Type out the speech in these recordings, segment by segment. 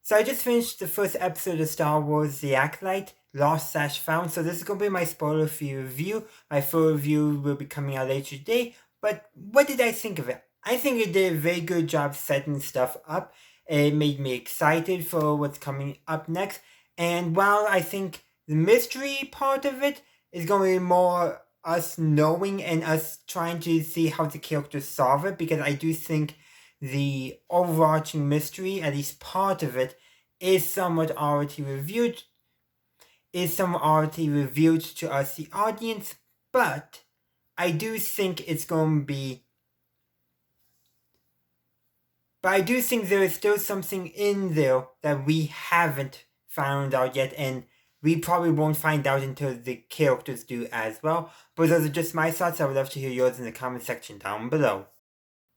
So I just finished the first episode of Star Wars The Acolyte, Lost/Found. So this is going to be my spoiler-free review. My full review will be coming out later today. But what did I think of it? I think it did a very good job setting stuff up. It made me excited for what's coming up next. And while I think the mystery part of it is going to be more us knowing and us trying to see how the characters solve it, because I do think the overarching mystery, at least part of it, is somewhat already revealed to us, the audience, but I do think it's going to be... But I do think there is still something in there that we haven't found out yet, and we probably won't find out until the characters do as well. But those are just my thoughts. I would love to hear yours in the comment section down below.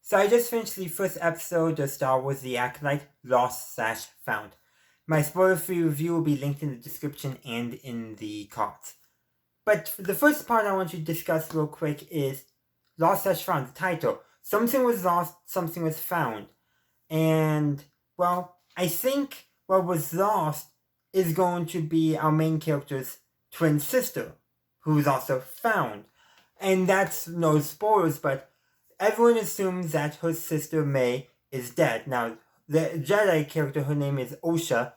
So I just finished the first episode of Star Wars The Acolyte, Lost/Found. My spoiler-free review will be linked in the description and in the cards. But the first part I want to discuss real quick is Lost/Found, the title. Something was lost, something was found. And, well, I think what was lost is going to be our main character's twin sister, who is also found. And that's no spoilers, but everyone assumes that her sister May is dead. Now, the Jedi character, her name is Osha,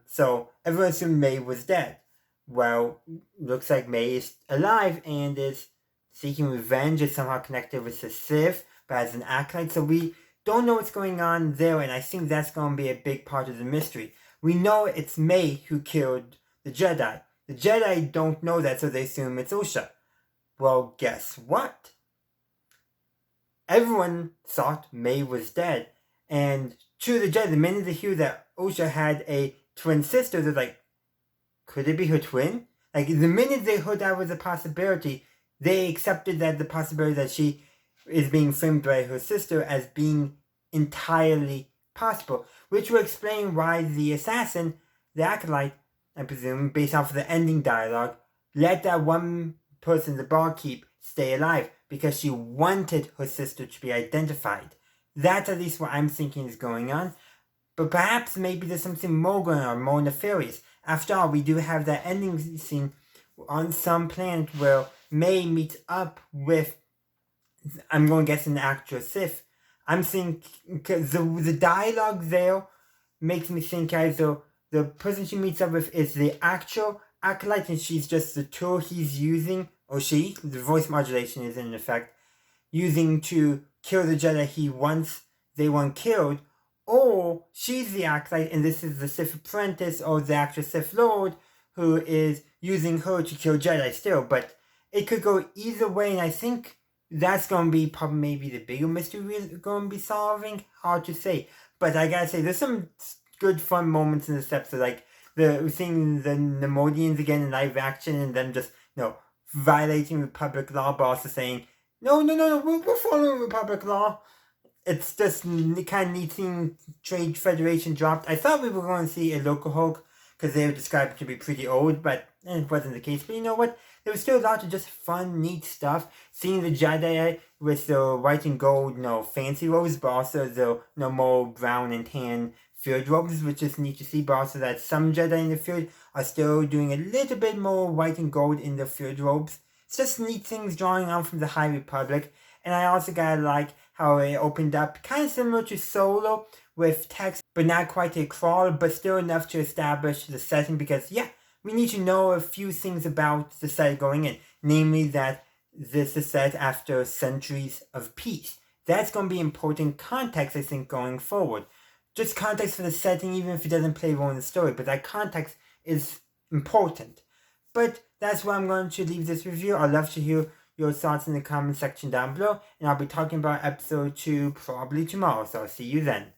so everyone assumed May was dead. Well, looks like May is alive and is seeking revenge, is somehow connected with the Sith, but as an acolyte, so we don't know what's going on there, and I think that's going to be a big part of the mystery. We know it's May who killed the Jedi. The Jedi don't know that, so they assume it's Osha. Well, guess what? Everyone thought May was dead, and to the Jedi, the minute they hear that Osha had a twin sister, they're like, could it be her twin? Like, the minute they heard that was a possibility, they accepted that the possibility that she is being framed by her sister as being entirely possible, which will explain why the assassin, the Acolyte, I presume, based off of the ending dialogue, let that one person, the barkeep, stay alive, because she wanted her sister to be identified. That's at least what I'm thinking is going on. But perhaps maybe there's something more going on, more nefarious. After all, we do have that ending scene on some planet where May meets up with, I'm going to guess, an actual Sith. I'm thinking, because the dialogue there makes me think either the person she meets up with is the actual Acolyte and she's just the tool he's using, or she, the voice modulation is in effect, using to kill the Jedi they want killed, or she's the Acolyte and this is the Sith apprentice or the actual Sith Lord who is using her to kill Jedi still. But it could go either way, and I think that's going to be probably maybe the bigger mystery we're going to be solving. Hard to say. But I gotta say, there's some good fun moments in this episode, like seeing the Neimoidians again in live action and them just, violating Republic law, but also saying, no, we're following Republic law. It's just kind of neat seeing Trade Federation dropped. I thought we were going to see a local Hulk, because they were described to be pretty old, but it wasn't the case. But you know what? There was still a lot of just fun, neat stuff. Seeing the Jedi with the white and gold, fancy robes, but also the more brown and tan field robes, which is neat to see. But also that some Jedi in the field are still doing a little bit more white and gold in the field robes. It's just neat things drawing on from the High Republic. And I also gotta like how it opened up, kind of similar to Solo, with text, but not quite a crawl, but still enough to establish the setting, because we need to know a few things about the set going in, namely that this is set after centuries of peace. That's going to be important context, I think, going forward. Just context for the setting, even if it doesn't play a role in the story, but that context is important. But that's where I'm going to leave this review. I'd love to hear your thoughts in the comment section down below, and I'll be talking about episode 2 probably tomorrow, so I'll see you then.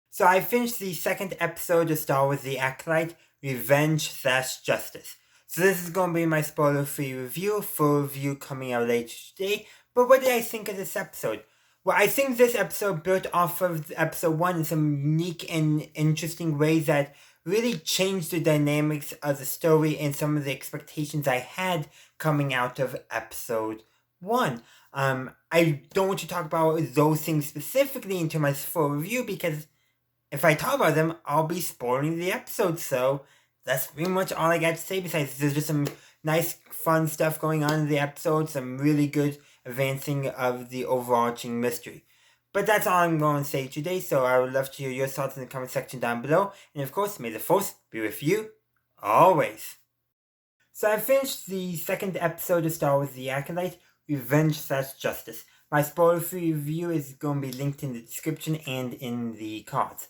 So I finished the second episode of Star Wars The Acolyte, Revenge/Justice. So this is going to be my spoiler-free review, full review coming out later today. But what did I think of this episode? Well, I think this episode built off of episode 1 in some unique and interesting ways that really changed the dynamics of the story and some of the expectations I had coming out of episode 1. I don't want to talk about those things specifically into my full review because if I talk about them, I'll be spoiling the episode. So that's pretty much all I got to say. Besides, there's just some nice, fun stuff going on in the episode. Some really good advancing of the overarching mystery. But that's all I'm going to say today. So I would love to hear your thoughts in the comment section down below. And of course, may the Force be with you always. So I finished the second episode of Star Wars The Acolyte, Revenge/Justice. My spoiler-free review is going to be linked in the description and in the cards.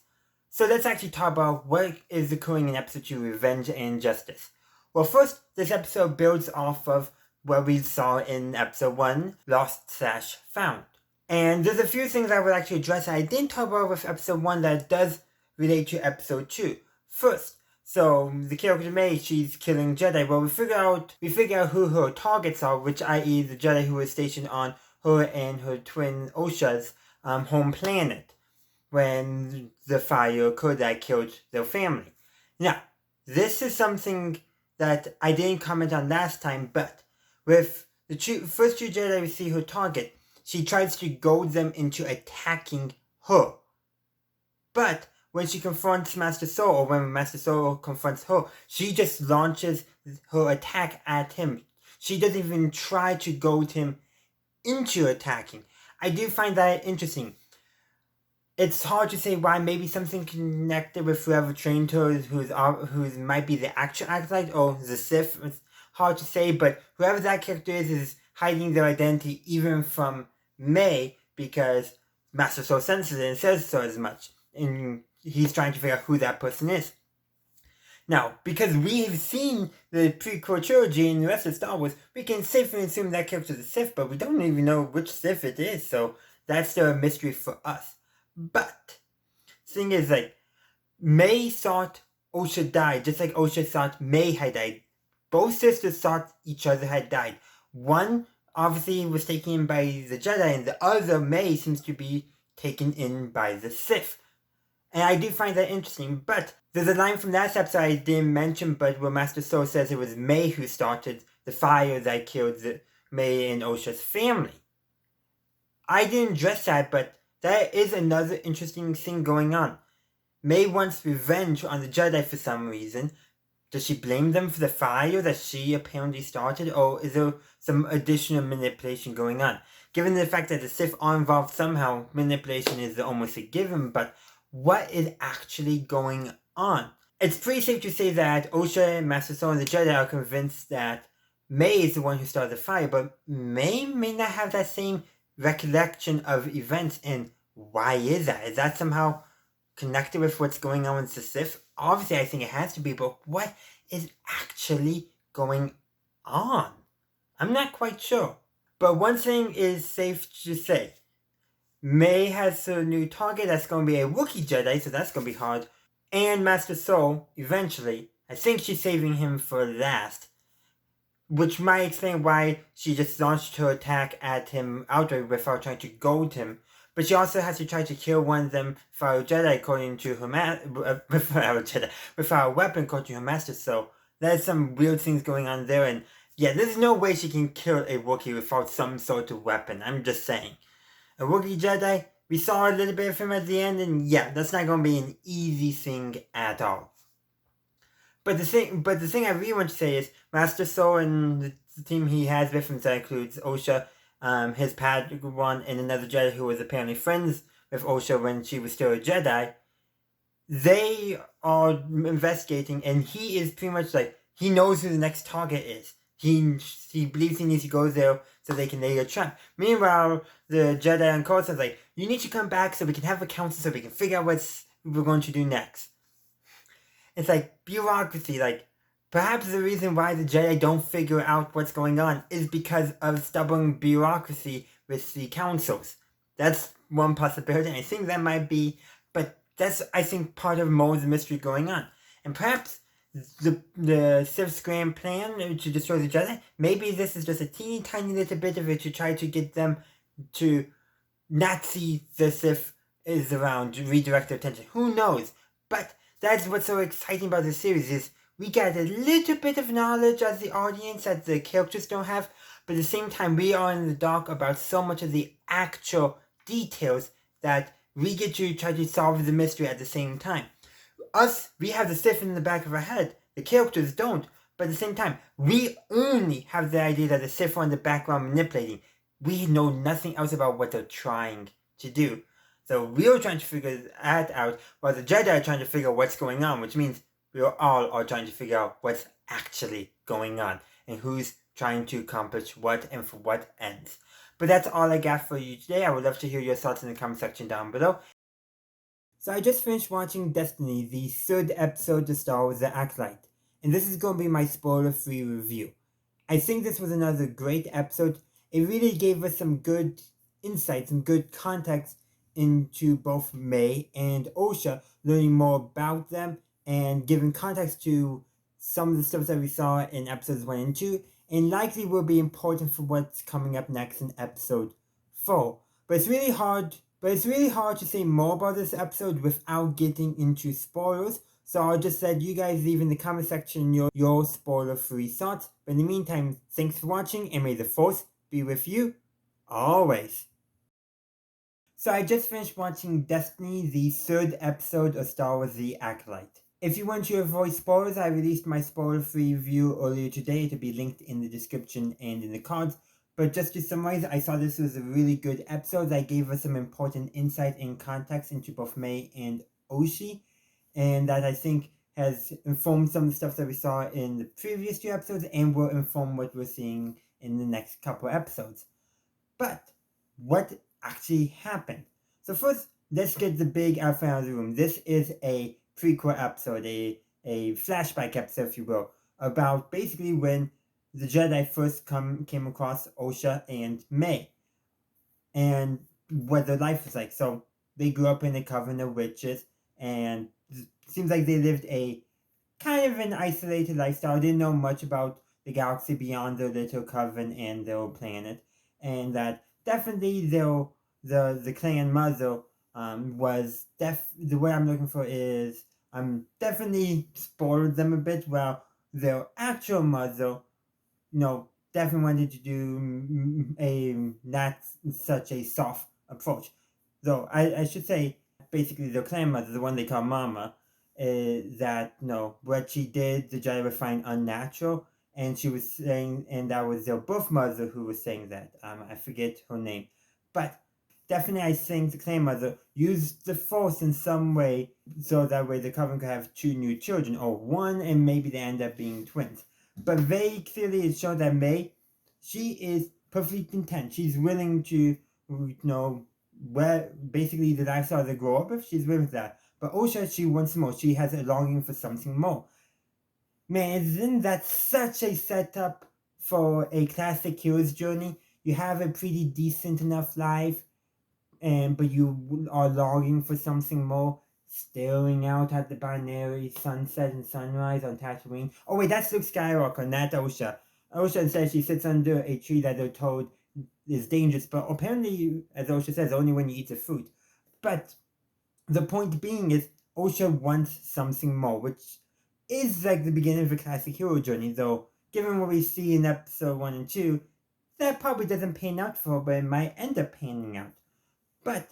So let's actually talk about what is occurring in episode 2, Revenge and Justice. Well, first, this episode builds off of what we saw in episode 1, Lost/Found. And there's a few things I would actually address that I didn't talk about with episode 1 that does relate to episode 2. First, so the character May, she's killing Jedi. Well, we figure out who her targets are, which i.e. the Jedi who was stationed on her and her twin Osha's home planet when the fire occurred that killed their family. Now, this is something that I didn't comment on last time, but with the first two Jedi we see her target, she tries to goad them into attacking her. But when she confronts Master So, or when Master So confronts her, she just launches her attack at him. She doesn't even try to goad him into attacking. I do find that interesting. It's hard to say why. Maybe something connected with whoever trained her, who's might be the actual Acolyte or the Sith. It's hard to say, but whoever that character is hiding their identity even from May, because Master So senses it and says so as much, and he's trying to figure out who that person is. Now, because we have seen the prequel trilogy and the rest of Star Wars, we can safely assume that character is a Sith, but we don't even know which Sith it is, so that's still a mystery for us. But, the thing is, like, May thought Osha died, just like Osha thought May had died. Both sisters thought each other had died. One, obviously, was taken in by the Jedi, and the other, May, seems to be taken in by the Sith. And I do find that interesting, but there's a line from last episode I didn't mention, but where Master So says it was May who started the fire that killed May and Osha's family. I didn't address that, but that is another interesting thing going on. May wants revenge on the Jedi for some reason. Does she blame them for the fire that she apparently started, or is there some additional manipulation going on? Given the fact that the Sith are involved somehow, manipulation is almost a given, but what is actually going on? It's pretty safe to say that Osha, Master So, and the Jedi are convinced that May is the one who started the fire, but May not have that same recollection of events, and why is that? Is that somehow connected with what's going on with the Sith? Obviously, I think it has to be, but what is actually going on? I'm not quite sure. But one thing is safe to say. May has a new target that's going to be a Wookiee Jedi, so that's going to be hard. And Master So, eventually. I think she's saving him for last. Which might explain why she just launched her attack at him outright without trying to goad him. But she also has to try to kill one of them with our Jedi according to her with our weapon according to her master. So there's some weird things going on there, and yeah, there's no way she can kill a Wookiee without some sort of weapon. I'm just saying. A Wookiee Jedi, we saw a little bit of him at the end, and yeah, that's not going to be an easy thing at all. But the thing I really want to say is Master So and the team he has with him, that includes Osha, his Padawan, and another Jedi who was apparently friends with Osha when she was still a Jedi. They are investigating, and he is pretty much like, he knows who the next target is. He believes he needs to go there so they can lay a trap. Meanwhile, the Jedi on Coruscant is like, you need to come back so we can have a council so we can figure out what we're going to do next. It's like bureaucracy. Like, perhaps the reason why the Jedi don't figure out what's going on is because of stubborn bureaucracy with the councils. That's one possibility. I think that might be, but that's, I think, part of more of the mystery going on. And perhaps the Sith's grand plan to destroy the Jedi, maybe this is just a teeny tiny little bit of it to try to get them to not see the Sith is around, redirect their attention. Who knows? But that's what's so exciting about this series, is we get a little bit of knowledge as the audience that the characters don't have, but at the same time we are in the dark about so much of the actual details that we get to try to solve the mystery at the same time. Us, we have the Sith in the back of our head. The characters don't. But at the same time, we only have the idea that the Sith are in the background manipulating. We know nothing else about what they're trying to do. So we're trying to figure that out, while the Jedi are trying to figure out what's going on, which means we all are trying to figure out what's actually going on and who's trying to accomplish what and for what ends. But that's all I got for you today. I would love to hear your thoughts in the comment section down below. So I just finished watching Destiny, the third episode to Star Wars The Acolyte, and this is going to be my spoiler-free review. I think this was another great episode. It really gave us some good insight, some good context into both May and Osha, learning more about them and giving context to some of the stuff that we saw in episodes 1 and 2, and likely will be important for what's coming up next in episode 4. But it's really hard to say more about this episode without getting into spoilers, so I'll just let you guys leave in the comment section your spoiler-free thoughts. But in the meantime, thanks for watching, and may the Force be with you always. So I just finished watching Destiny, the third episode of Star Wars The Acolyte. If you want to avoid spoilers, I released my spoiler-free review earlier today. It'll be linked in the description and in the cards. But just to summarize, I thought this was a really good episode that gave us some important insight and context into both May and Oshi, and that I think has informed some of the stuff that we saw in the previous 2 episodes and will inform what we're seeing in the next couple episodes. But what actually happened? So first, let's get the big elephant out of the room. This is a prequel episode, a flashback episode, if you will, about basically when the Jedi first came across Osha and May, and what their life was like. So they grew up in a coven of witches, and it seems like they lived a kind of an isolated lifestyle. Didn't know much about the galaxy beyond their little coven and their planet, and that definitely the clan mother was the word I'm looking for is definitely spoiled them a bit. Well, their actual mother, definitely wanted to do not such a soft approach. Though I should say, basically the clan mother, the one they call Mama, that what she did, the Jedi would find unnatural, and she was saying, and that was their birth mother who was saying that. I forget her name, but definitely I think the clan mother used the Force in some way, so that way the coven could have 2 new children, or 1, and maybe they end up being twins. But very clearly it showed that May, she is perfectly content. She's willing to, basically the lifestyle they grow up with, she's with that. But Osha, she wants more. She has a longing for something more. Man, isn't that such a setup for a classic hero's journey? You have a pretty decent enough life, but you are longing for something more. Staring out at the binary sunset and sunrise on Tatooine. Oh wait, that's Luke Skywalker, not Osha. Osha says she sits under a tree that they're told is dangerous, but apparently, as Osha says, only when you eat the fruit. But the point being is, Osha wants something more, which is like the beginning of a classic hero journey, though given what we see in episode 1 and 2, that probably doesn't pan out for her, but it might end up panning out. But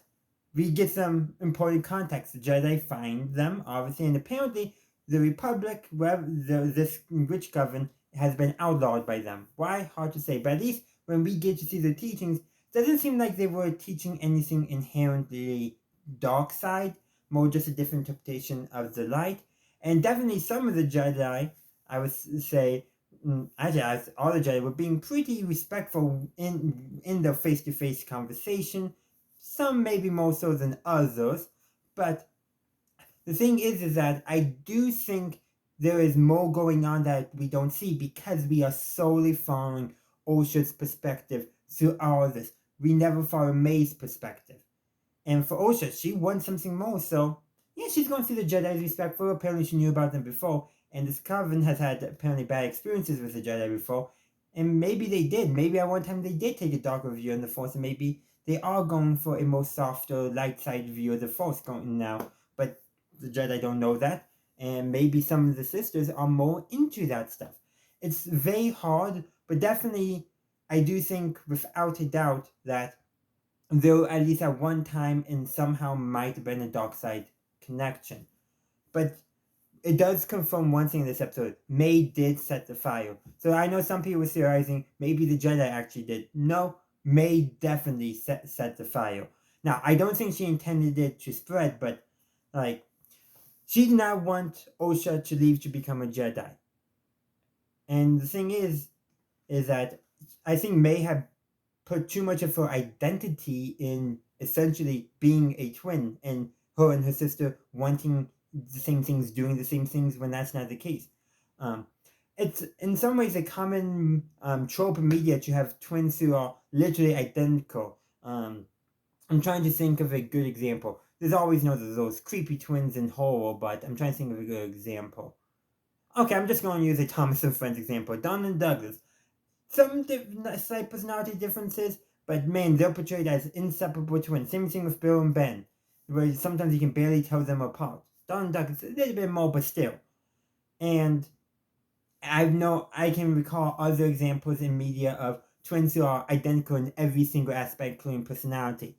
we get some important context. The Jedi find them, obviously, and apparently the Republic, this witch coven, has been outlawed by them. Why? Hard to say. But at least when we get to see their teachings, it doesn't seem like they were teaching anything inherently dark side, more just a different interpretation of the light. And definitely some of the Jedi, I would say, actually, all the Jedi were being pretty respectful in their face-to-face conversation. Some maybe more so than others, but the thing is that I do think there is more going on that we don't see because we are solely following Osha's perspective through all of this. We never follow May's perspective. And for Osha, she wants something more, so yeah, she's going through the Jedi's respect for her. Apparently she knew about them before, and this coven has had apparently bad experiences with the Jedi before, and maybe they did. Maybe at one time they did take a darker view on the Force, and maybe they are going for a more softer, light side view of the Force going now, but the Jedi don't know that, and maybe some of the sisters are more into that stuff. It's very hard, but definitely I do think without a doubt that though at least at one time and somehow might have been a dark side connection. But it does confirm one thing in this episode. May did set the fire. So I know some people were theorizing maybe the Jedi actually did. No, May definitely set the fire. Now, I don't think she intended it to spread, but like, she did not want Osha to leave to become a Jedi. And the thing is that I think May had put too much of her identity in essentially being a twin, and her and her sister wanting the same things, doing the same things when that's not the case. It's in some ways a common trope in media to have twins who are literally identical. I'm trying to think of a good example. There's always those creepy twins in horror, but I'm trying to think of a good example. Okay, I'm just going to use a Thomas and Friends example. Don and Douglas. Some slight personality differences, but man, they're portrayed as inseparable twins. Same thing with Bill and Ben, where sometimes you can barely tell them apart. Don and Douglas, a little bit more, but still. And I can recall other examples in media of twins who are identical in every single aspect, including personality.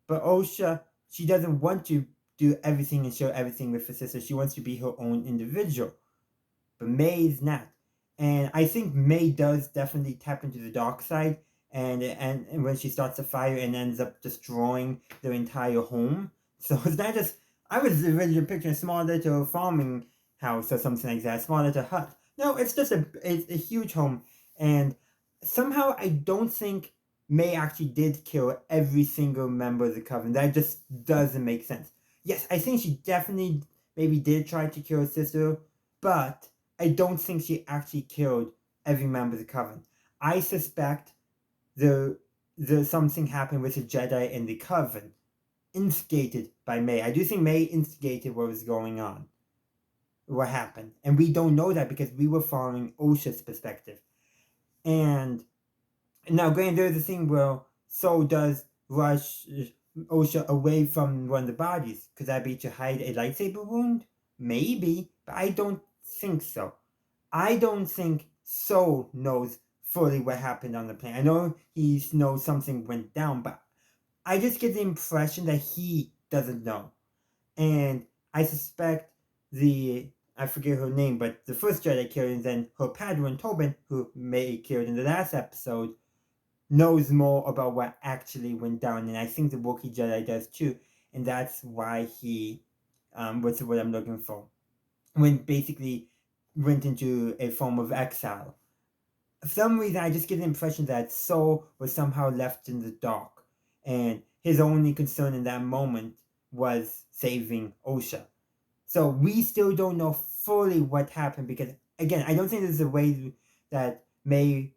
But Osha, she doesn't want to do everything and share everything with her sister. She wants to be her own individual. But May is not. And I think May does definitely tap into the dark side, and when she starts a fire and ends up destroying their entire home. So it's not just, I was originally picturing a small little farming house or something like that, a small little hut. No, it's just a huge home, and somehow I don't think May actually did kill every single member of the Coven. That just doesn't make sense. Yes, I think she definitely maybe did try to kill her sister, but I don't think she actually killed every member of the Coven. I suspect the something happened with the Jedi and the Coven, instigated by May. I do think May instigated what was going on, what happened, and we don't know that because we were following Osha's perspective. And now, granted, there's a thing where Soul does rush Osha away from one of the bodies. Could that be to hide a lightsaber wound? Maybe, but I don't think so. I don't think Soul knows fully what happened on the plane. I know he knows something went down, but I just get the impression that he doesn't know. And I suspect I forget her name, but the first Jedi killed and then her Padawan Tobin, who May killed in the last episode, knows more about what actually went down. And I think the Wookiee Jedi does too. And that's why he, what's the word I'm looking for? Basically went into a form of exile. For some reason, I just get the impression that Soul was somehow left in the dark, and his only concern in that moment was saving Osha. So we still don't know fully what happened because, again, I don't think there's a way that May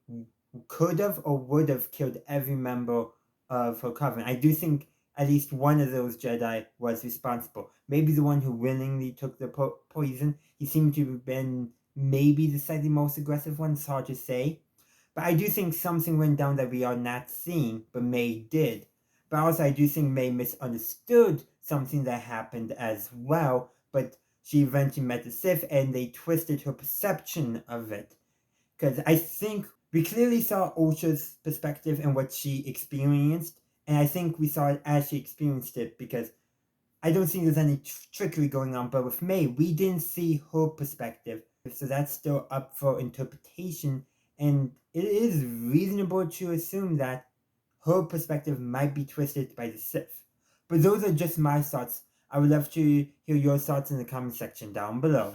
could have or would have killed every member of her coven. I do think at least one of those Jedi was responsible. Maybe the one who willingly took the poison. He seemed to have been maybe the slightly most aggressive one. It's hard to say. But I do think something went down that we are not seeing, but May did. But also, I do think May misunderstood something that happened as well, but she eventually met the Sith and they twisted her perception of it. Because I think we clearly saw Osha's perspective and what she experienced, and I think we saw it as she experienced it because I don't think there's any trickery going on. But with May, we didn't see her perspective, so that's still up for interpretation, and it is reasonable to assume that her perspective might be twisted by the Sith. But those are just my thoughts. I would love to hear your thoughts in the comment section down below.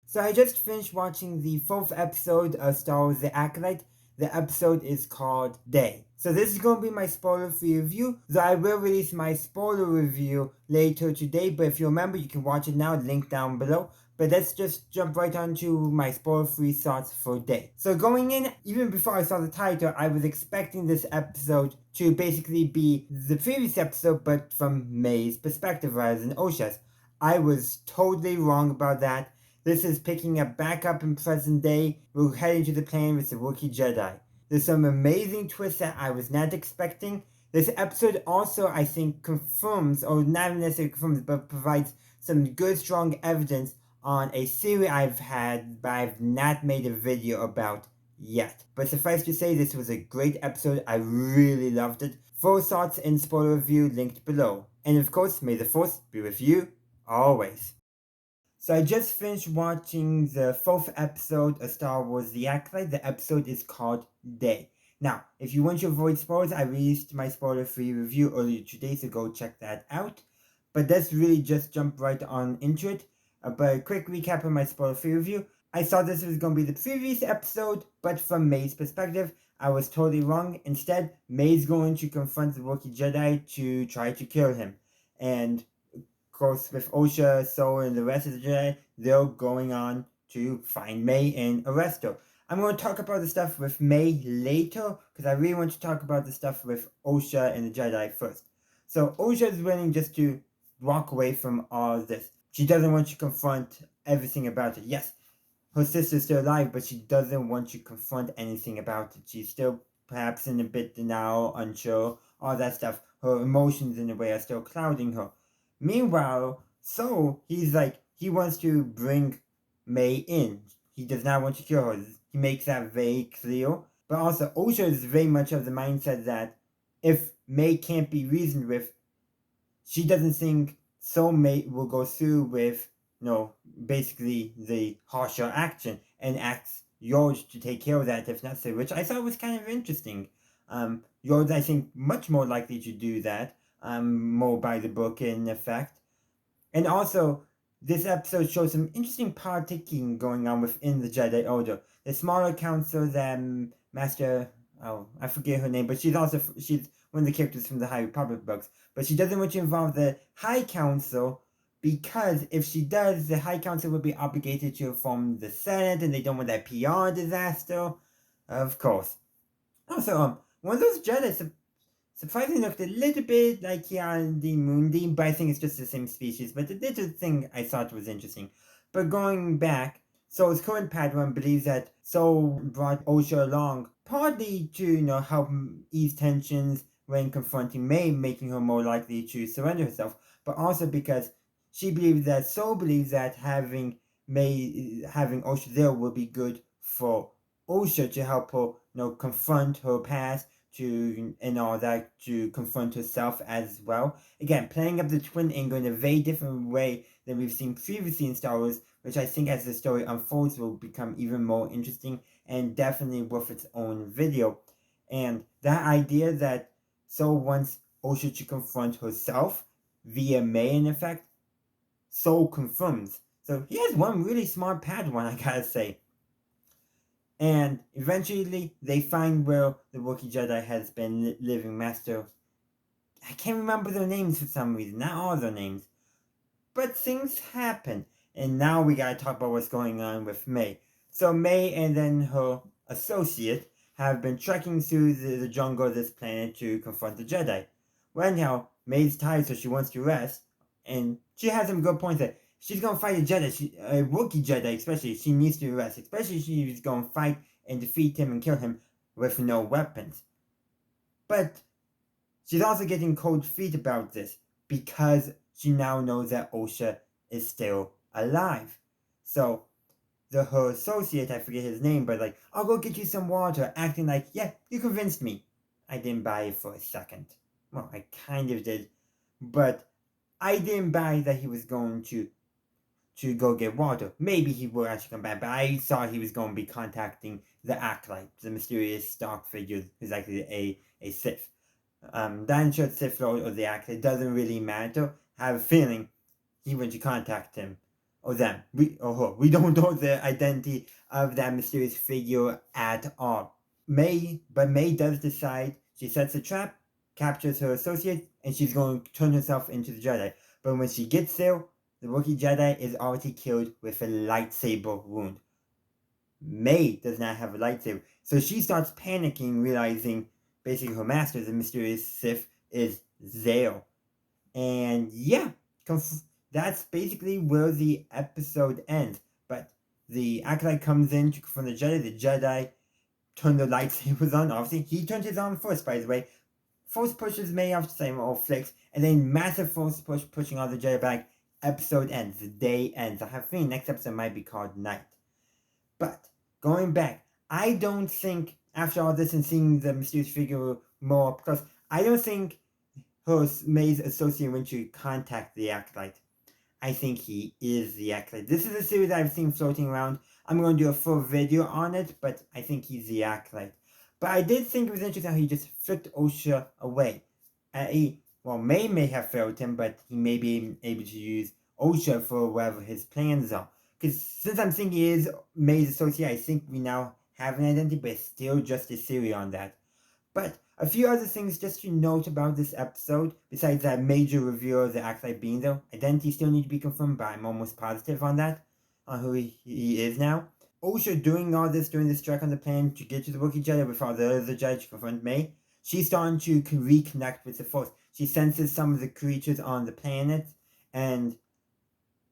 So I just finished watching the 4th episode of Star Wars The Acolyte. The episode is called Day. So this is going to be my spoiler-free review. So I will release my spoiler review later today. But if you remember, you can watch it now. Link down below. But let's just jump right onto my spoiler-free thoughts for Day. So going in, even before I saw the title, I was expecting this episode to basically be the previous episode, but from May's perspective rather than Osha's. I was totally wrong about that. This is picking up back up in present day. We're heading to the planet with the Wookiee Jedi. There's some amazing twists that I was not expecting. This episode also, I think, confirms, or not necessarily confirms, but provides some good, strong evidence on a theory I've had, but I've not made a video about yet. But suffice to say, this was a great episode. I really loved it. Full thoughts and spoiler review linked below. And of course, may the Force be with you always. So I just finished watching the 4th episode of Star Wars The Acolyte. The episode is called Day. Now, if you want to avoid spoilers, I released my spoiler-free review earlier today, so go check that out. But let's really just jump right on into it. But a quick recap of my spoiler-free review. I thought this was going to be the previous episode, but from May's perspective, I was totally wrong. Instead, May's going to confront the Wookiee Jedi to try to kill him. And of course, with Osha, So, and the rest of the Jedi, they're going on to find May and arrest her. I'm going to talk about the stuff with May later, because I really want to talk about the stuff with Osha and the Jedi first. So Osha is willing just to walk away from all this. She doesn't want to confront everything about it. Yes, her sister's still alive, but she doesn't want to confront anything about it. She's still perhaps in a bit denial, unsure, all that stuff. Her emotions in a way are still clouding her. Meanwhile, So, he's like, he wants to bring May in. He does not want to kill her. He makes that very clear. But also, Osha is very much of the mindset that if May can't be reasoned with, she doesn't think Soulmate will go through with, basically the harsher action and asks George to take care of that if necessary, which I thought was kind of interesting. George, I think, much more likely to do that, more by the book in effect. And also, this episode shows some interesting politicking going on within the Jedi Order. The smaller council that Master, I forget her name, but she's one of the characters from the High Republic books. But she doesn't want to involve the High Council because if she does, the High Council will be obligated to inform the Senate, and they don't want that PR disaster. Of course. Also, one of those Jedi surprisingly looked a little bit like the Mundi, but I think it's just the same species. But the little thing I thought was interesting. But going back, Soul's current Padawan believes that Soul brought Osha along partly to, help ease tensions when confronting May, making her more likely to surrender herself, but also because she believes that Soul believes that having Osha there will be good for Osha to help her, confront her past, and all that, to confront herself as well. Again, playing up the twin angle in a very different way than we've seen previously in Star Wars, which I think as the story unfolds will become even more interesting and definitely worth its own video. And that idea that Soul wants Osha to confront herself via May, in effect, Soul confirms. So he has one really smart Padawan, I gotta say. And eventually, they find where the Wookiee Jedi has been living. Master, I can't remember their names for some reason, not all their names. But things happen, and now we gotta talk about what's going on with May. So May and then her associate have been trekking through the jungle of this planet to confront the Jedi. Well, anyhow, May's tired, so she wants to rest, and she has some good points that she's gonna fight a Jedi, a Wookiee Jedi especially. She needs to rest, especially if she's gonna fight and defeat him and kill him with no weapons. But she's also getting cold feet about this because she now knows that Osha is still alive. So her associate, I forget his name, but like, I'll go get you some water, acting like, yeah, you convinced me. I didn't buy it for a second. Well, I kind of did, but I didn't buy that he was going to go get water. Maybe he will actually come back, but I thought he was going to be contacting the Acolyte, the mysterious dark figure who's actually a Sith. Danger Sith Lord or the Acolyte, it doesn't really matter. I have a feeling he went to contact him. Or them. We don't know the identity of that mysterious figure at all. May does decide. She sets a trap, captures her associate, and she's going to turn herself into the Jedi. But when she gets there, the Wookiee Jedi is already killed with a lightsaber wound. May does not have a lightsaber, so she starts panicking, realizing basically her master, the mysterious Sith, is there. And yeah, that's basically where the episode ends. But the Acolyte comes in to confront the Jedi. The Jedi turn their lightsabers on. Obviously, he turned his on first, by the way. Force pushes May off the same old flicks, and then massive force pushing all the Jedi back. Episode ends. The day ends. I have a feeling next episode might be called Night. But going back, I don't think, after all this and seeing the mysterious figure more up close, I don't think May's associate went to contact the Acolyte. I think he is the Acolyte. This is a series I've seen floating around. I'm going to do a full video on it, but I think he's the Acolyte. But I did think it was interesting how he just flicked Osha away. May have failed him, but he may be able to use Osha for whatever his plans are. Because since I'm thinking he is May's associate, I think we now have an identity, but it's still just a theory on that. But a few other things just to note about this episode, besides that major reveal of the Acolyte being there. Identity still need to be confirmed, but I'm almost positive on that, on who he is now. Osha doing all this, doing this trek on the plane to get to the Wookiee Jedi without the other Jedi to confront May. She's starting to reconnect with the Force. She senses some of the creatures on the planet, and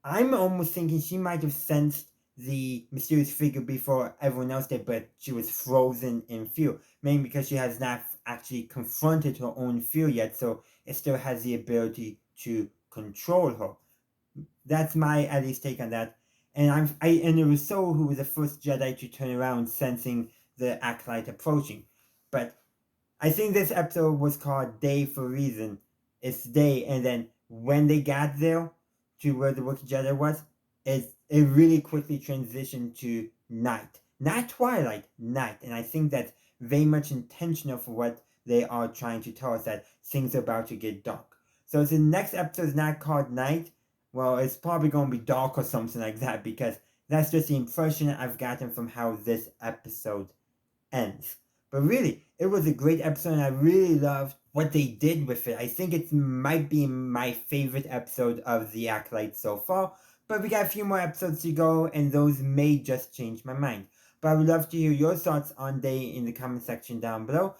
I'm almost thinking she might have sensed the mysterious figure before everyone else did, but she was frozen in fear. Mainly because she has not actually confronted her own fear yet, so it still has the ability to control her. That's my at least take on that. And it was Soul who was the first Jedi to turn around, sensing the Acolyte approaching. But I think this episode was called Day for a reason. It's day, and then when they got there to where the Wookiee Jedi was, it really quickly transitioned to night. Not twilight, night. And I think that's very much intentional for what they are trying to tell us, that things are about to get dark. So if the next episode is not called night, well, it's probably going to be dark or something like that, because that's just the impression I've gotten from how this episode ends. But really, it was a great episode, and I really loved what they did with it. I think it might be my favorite episode of The Acolyte so far, but we got a few more episodes to go, and those may just change my mind. But I would love to hear your thoughts on Day in the comment section down below.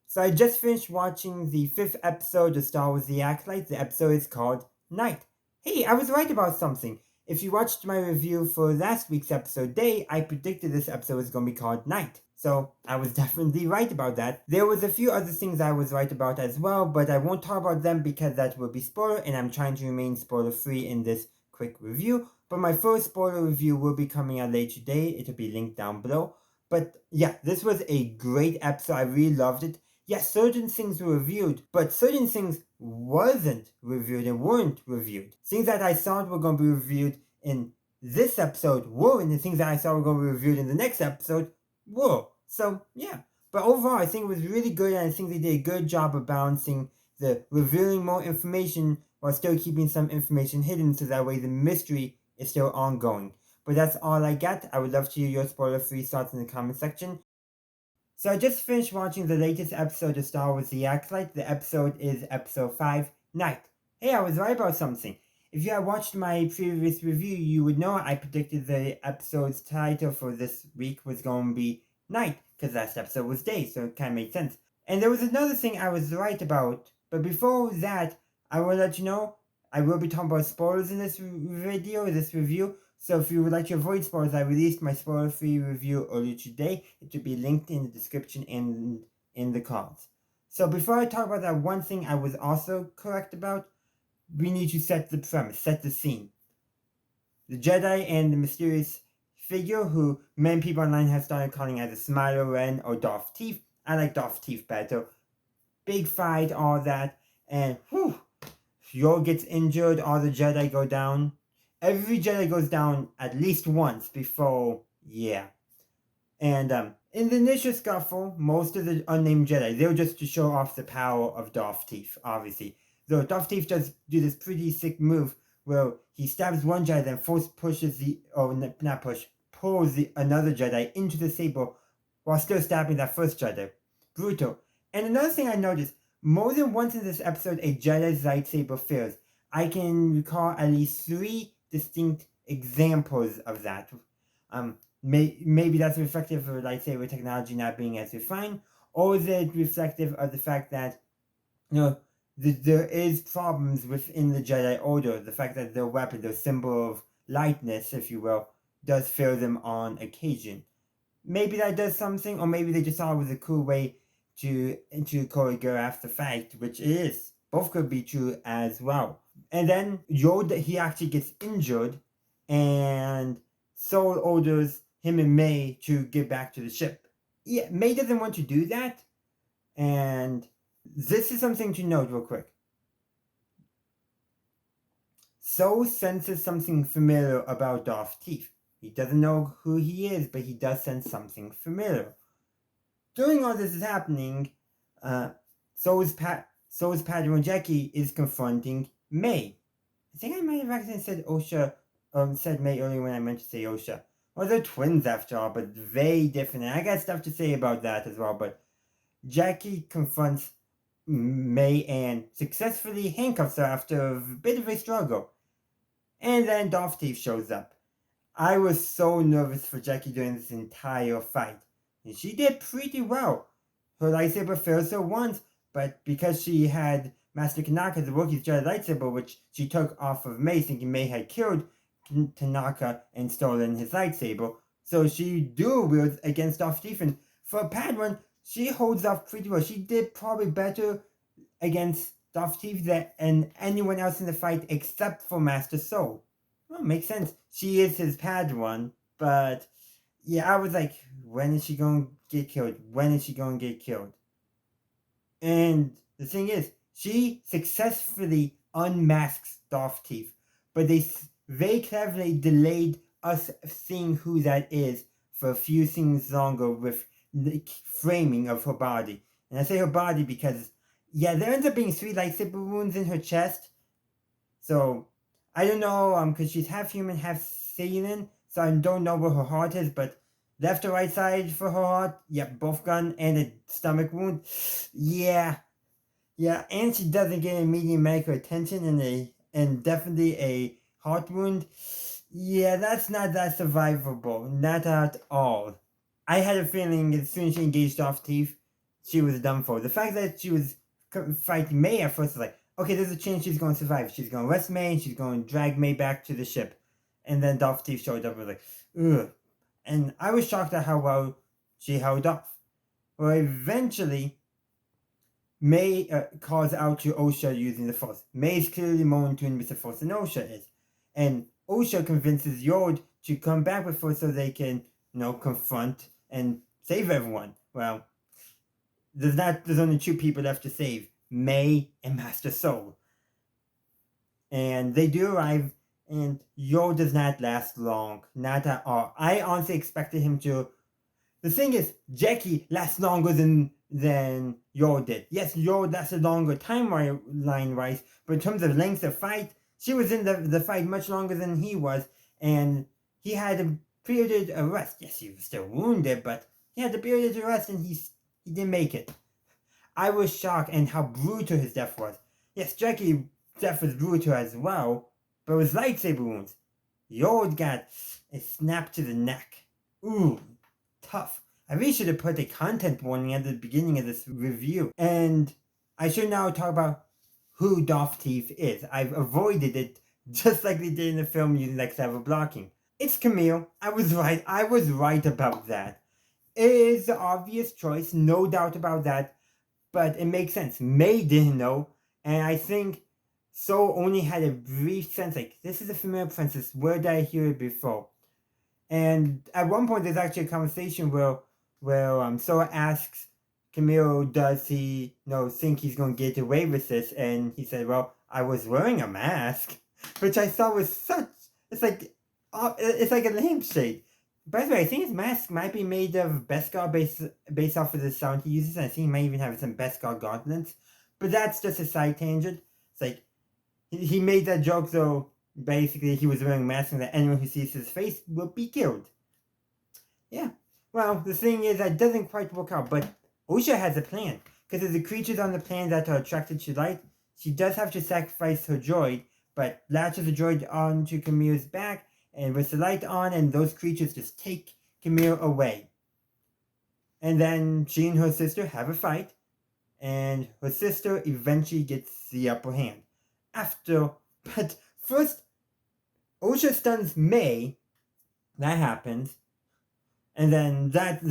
So I just finished watching the 5th episode of Star Wars The Acolyte. The episode is called Night. Hey, I was right about something. If you watched my review for last week's episode Day, I predicted this episode was going to be called Night. So I was definitely right about that. There was a few other things I was right about as well, but I won't talk about them because that will be spoiler, and I'm trying to remain spoiler free in this quick review. But my first spoiler review will be coming out later today. It'll be linked down below. But yeah, this was a great episode. I really loved it. Yes, certain things were reviewed, but certain things wasn't reviewed and weren't reviewed. Things that I thought were going to be reviewed in this episode were, and the things that I thought were going to be reviewed in the next episode were. So, yeah. But overall, I think it was really good, and I think they did a good job of balancing the revealing more information while still keeping some information hidden, so that way the mystery is still ongoing. But that's all I got. I would love to hear your spoiler-free thoughts in the comment section. So I just finished watching the latest episode of Star Wars The Acolyte. The episode is episode 5, Night. Hey, I was right about something. If you had watched my previous review, you would know I predicted the episode's title for this week was going to be Night, because last episode was Day, so it kind of made sense. And there was another thing I was right about, but before that, I will let you know, I will be talking about spoilers in this video, this review. So if you would like to avoid spoilers, I released my spoiler-free review earlier today. It will be linked in the description and in the cards. So before I talk about that one thing I was also correct about, we need to set the premise, set the scene. The Jedi and the mysterious figure who many people online have started calling either Smiler Ren or Darth Teeth. I like Darth Teeth better. Big fight, all that, and whew, Yor gets injured, all the Jedi go down. Every Jedi goes down at least once before, yeah. And in the initial scuffle, most of the unnamed Jedi, they're just to show off the power of Darth Teeth, obviously. Though Darth Teeth does do this pretty sick move where he stabs one Jedi, then pulls another Jedi into the saber while still stabbing that first Jedi. Brutal. And another thing I noticed, more than once in this episode, a Jedi's lightsaber fails. I can recall at least 3 distinct examples of that. Maybe that's reflective of lightsaber technology not being as refined, or is it reflective of the fact that, there is problems within the Jedi Order, the fact that their weapon, their symbol of lightness, if you will, does fail them on occasion. Maybe that does something, or maybe they just thought it was a cool way to choreograph the fight, which it is. Both could be true as well. And then Yoda, he actually gets injured, and Soul orders him and May to get back to the ship. Yeah, May doesn't want to do that, and this is something to note real quick. So senses something familiar about Darth Teeth. He doesn't know who he is, but he does sense something familiar. During all this is happening, So's Padawan Jackie is confronting May. I think I might have accidentally said Osha, said May earlier when I meant to say Osha. Well, they're twins after all, but very different. And I got stuff to say about that as well, but Jackie confronts May and successfully handcuffs her after a bit of a struggle. And then Darth Teeth shows up. I was so nervous for Jackie during this entire fight. And she did pretty well. Her lightsaber fails her once, but because she had Master Tanaka's Wookiee's Jedi lightsaber, which she took off of May, thinking May had killed Tanaka and stolen his lightsaber, so she dual wields against Darth Teeth. And for Padawan, she holds off pretty well. She did probably better against Darth Teeth than anyone else in the fight except for Master Soul. Well, makes sense. She is his Padawan, but yeah, I was like, when is she going to get killed? When is she going to get killed? And the thing is, she successfully unmasks Darth Teeth, but they very cleverly delayed us seeing who that is for a few scenes longer with the framing of her body. And I say her body because, yeah, there ends up being 3 lightsaber wounds in her chest. So, I don't know, because she's half human, half Saiyan, so I don't know where her heart is, but left or right side for her heart, yep, both gone, and a stomach wound. Yeah, and she doesn't get immediate medical attention and definitely a heart wound. Yeah, that's not that survivable, not at all. I had a feeling as soon as she engaged Darth Teeth, she was done for. The fact that she was fighting May at first was like, okay, there's a chance she's going to survive. She's going to arrest May and she's going to drag May back to the ship. And then Darth Teeth showed up and was like, ugh. And I was shocked at how well she held off. Well, eventually, May calls out to Osha using the Force. May is clearly more in tune with the Force than Osha is. And Osha convinces Yod to come back with Force so they can, confront and save everyone. Well, there's only 2 people left to save. May and Master Soul. And they do arrive, and Yod does not last long. Not at all. I honestly expected him to. The thing is, Jackie lasts longer than Yod did. Yes, Yod lasted longer timeline-wise, but in terms of length of fight, she was in the fight much longer than he was, and he had a period of rest. Yes, he was still wounded, but he had a period of rest, and he didn't make it. I was shocked and how brutal his death was. Yes, Jackie's death was brutal as well, but it was lightsaber wounds. Yod got a snap to the neck. Ooh, tough. I really should have put a content warning at the beginning of this review. And I should now talk about who Darth Teeth is. I've avoided it just like they did in the film using like cyber blocking. It's Camille. I was right about that. It is the obvious choice, no doubt about that. But it makes sense. May didn't know, and I think So only had a brief sense like, this is a familiar princess, where did I hear it before? And at one point there's actually a conversation where So asks Camille, does he think he's going to get away with this? And he said, well, I was wearing a mask, which I thought was it's like a lampshade. By the way, I think his mask might be made of Beskar based off of the sound he uses. And I think he might even have some Beskar gauntlets. But that's just a side tangent. It's like, he made that joke, so basically he was wearing a mask and that anyone who sees his face will be killed. Yeah. Well, the thing is, that doesn't quite work out, but Osha has a plan. Because of the creatures on the planet that are attracted to light, she does have to sacrifice her droid, but latches the droid onto Camille's back, and with the light on, and those creatures just take Camille away. And then she and her sister have a fight, and her sister eventually gets the upper hand. But first, Osha stuns May. That happens. And then there's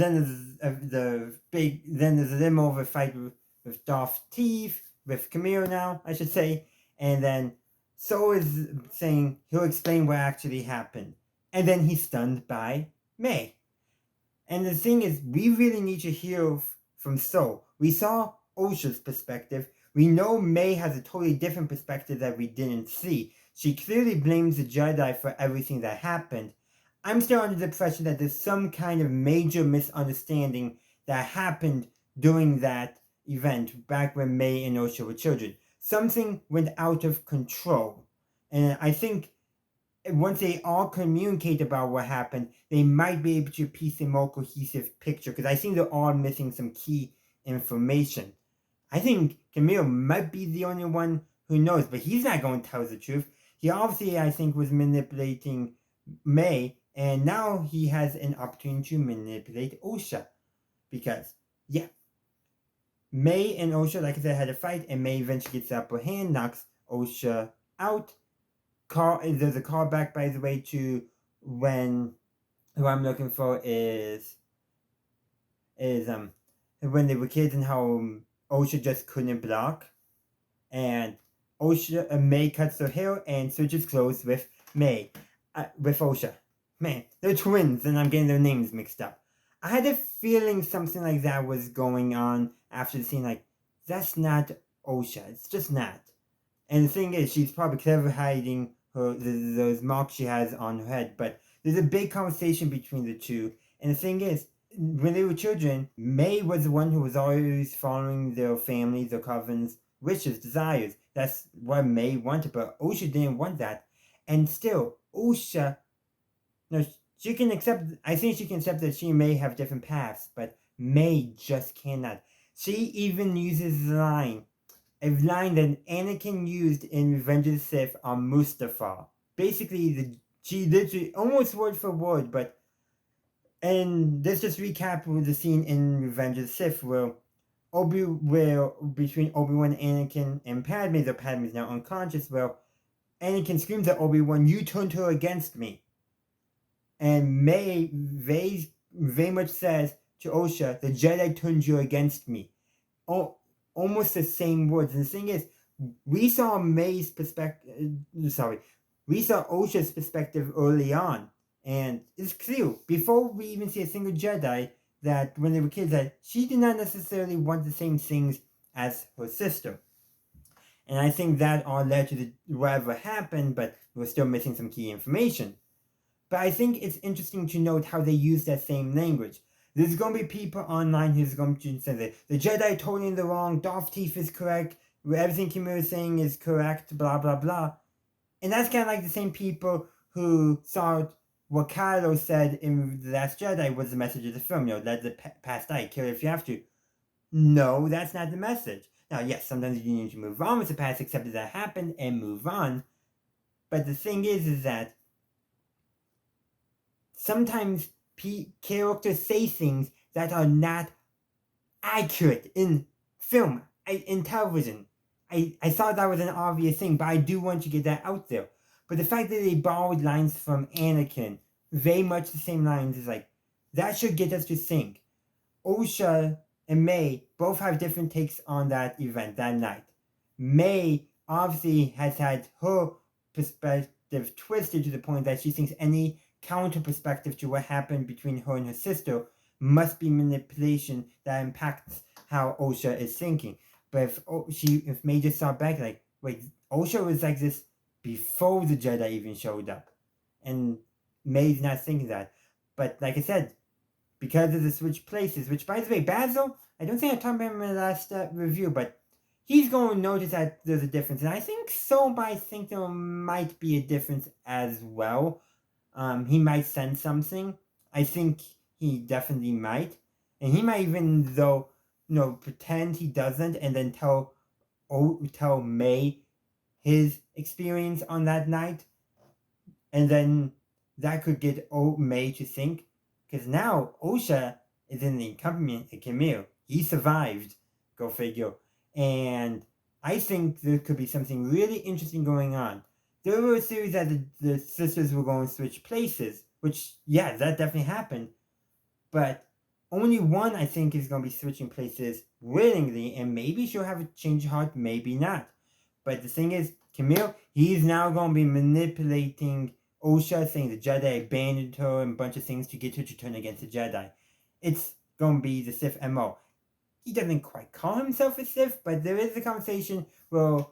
a limo of a fight with Darth Teeth, with Camille now, I should say. And then So is saying he'll explain what actually happened. And then he's stunned by May. And the thing is, we really need to hear from Soul. We saw Osha's perspective. We know May has a totally different perspective that we didn't see. She clearly blames the Jedi for everything that happened. I'm still under the impression that there's some kind of major misunderstanding that happened during that event back when May and Osha were children. Something went out of control. And I think once they all communicate about what happened, they might be able to piece a more cohesive picture, because I think they're all missing some key information. I think Camille might be the only one who knows, but he's not going to tell us the truth. He obviously, I think, was manipulating May, and now he has an opportunity to manipulate Osha. Because, yeah, May and Osha, like I said, had a fight, and May eventually gets the upper hand, knocks Osha out. There's a callback, by the way, to when who I'm looking for is when they were kids and how Osha just couldn't block, and May cuts her hair and switches clothes with with Osha. Man, they're twins, and I'm getting their names mixed up. I had a feeling something like that was going on after the scene. Like, that's not Osha. It's just not. And the thing is, she's probably clever hiding those marks she has on her head. But there's a big conversation between the two. And the thing is, when they were children, May was the one who was always following their family, their coven's wishes, desires. That's what May wanted. But Osha didn't want that. And still, Osha, no, she can accept. I think she can accept that she may have different paths, but May just cannot. She even uses the line. A line that Anakin used in Revenge of the Sith on Mustafar. Basically, she literally, almost word for word, but, and let's just recap with the scene in Revenge of the Sith where between Obi-Wan, Anakin, and Padme, though Padme is now unconscious, where Anakin screams at Obi-Wan, "You turned her against me." And May very much says to Osha, "The Jedi turned you against me." Oh, almost the same words. And the thing is, we saw May's perspective. We saw Osha's perspective early on, and it's clear before we even see a single Jedi that when they were kids that she did not necessarily want the same things as her sister. And I think that all led to whatever happened, but we're still missing some key information. But I think it's interesting to note how they use that same language. There's going to be people online who's going to say that the Jedi totally in the wrong, Darth Teeth is correct, everything Kimura is saying is correct, blah, blah, blah. And that's kind of like the same people who saw what Kylo said in The Last Jedi was the message of the film, let the past die, kill it if you have to. No, that's not the message. Now, yes, sometimes you need to move on with the past, accept that happened, and move on. But the thing is that sometimes characters say things that are not accurate in film, in television. I thought that was an obvious thing, but I do want to get that out there. But the fact that they borrowed lines from Anakin, very much the same lines, is like, that should get us to think. Osha and May both have different takes on that event that night. May obviously has had her perspective twisted to the point that she thinks any counter perspective to what happened between her and her sister must be manipulation that impacts how Osha is thinking. But if May just saw back, like, wait, Osha was like this before the Jedi even showed up, and May's not thinking that. But like I said, because of the switch places, which by the way, Basil, I don't think I talked about him in the last review, but he's going to notice that there's a difference, and I think so. But I think there might be a difference as well. He might sense something. I think he definitely might. And he might even, though, pretend he doesn't and then tell May his experience on that night. And then that could get May to think. Because now Osha is in the accompaniment of Camille. He survived. Go figure. And I think there could be something really interesting going on. There were a series that the sisters were going to switch places, which, yeah, that definitely happened. But only one, I think, is going to be switching places willingly, and maybe she'll have a change of heart, maybe not. But the thing is, Camille, he's now going to be manipulating Osha, saying the Jedi abandoned her and a bunch of things to get her to turn against the Jedi. it's going to be the Sith MO. He doesn't quite call himself a Sith, but there is a conversation where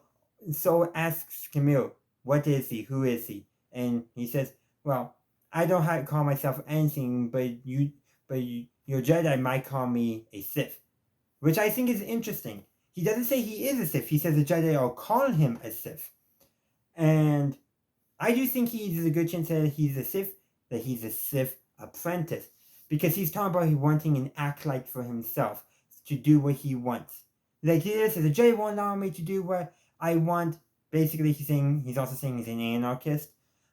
Soul asks Camille, what is he? Who is he? And he says, well, I don't have to call myself anything, but your Jedi might call me a Sith, which I think is interesting. He doesn't say he is a Sith. He says the Jedi are calling him a Sith. And I do think he's a good chance that he's a Sith apprentice. Because he's talking about he wanting an acolyte for himself to do what he wants. Like he says, the Jedi won't allow me to do what I want. Basically, he's also saying he's an anarchist.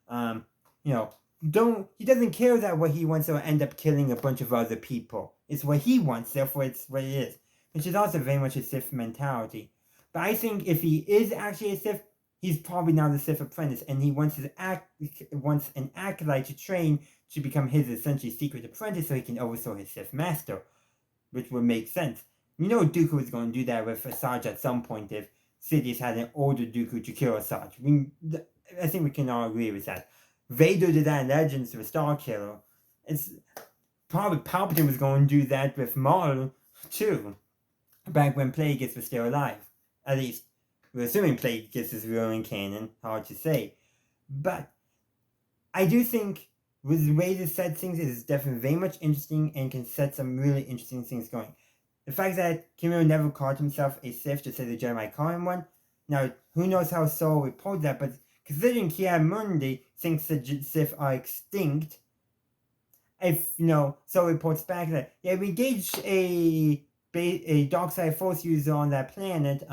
He doesn't care that what he wants will end up killing a bunch of other people. It's what he wants, therefore it's what it is. Which is also very much a Sith mentality. But I think if he is actually a Sith, he's probably now the Sith apprentice, and he wants an acolyte to train to become his essentially secret apprentice so he can overthrow his Sith master, which would make sense. Dooku was going to do that with Asajj at some point if Sidious had an older Dooku to kill Asajj. I think we can all agree with that. Vader did that in Legends with Starkiller. It's probably Palpatine was going to do that with Maul too, back when Plagueis was still alive. At least, we're assuming Plagueis is real in canon, hard to say. But I do think with the way this set things is definitely very much interesting and can set some really interesting things going. The fact that Camille never called himself a Sith, just said the Jedi might call him one. Now, who knows how Soul reported that, but considering Ki-Adi-Mundi thinks the Sith are extinct, if, Soul reports back that, yeah, we engaged a dark side force user on that planet.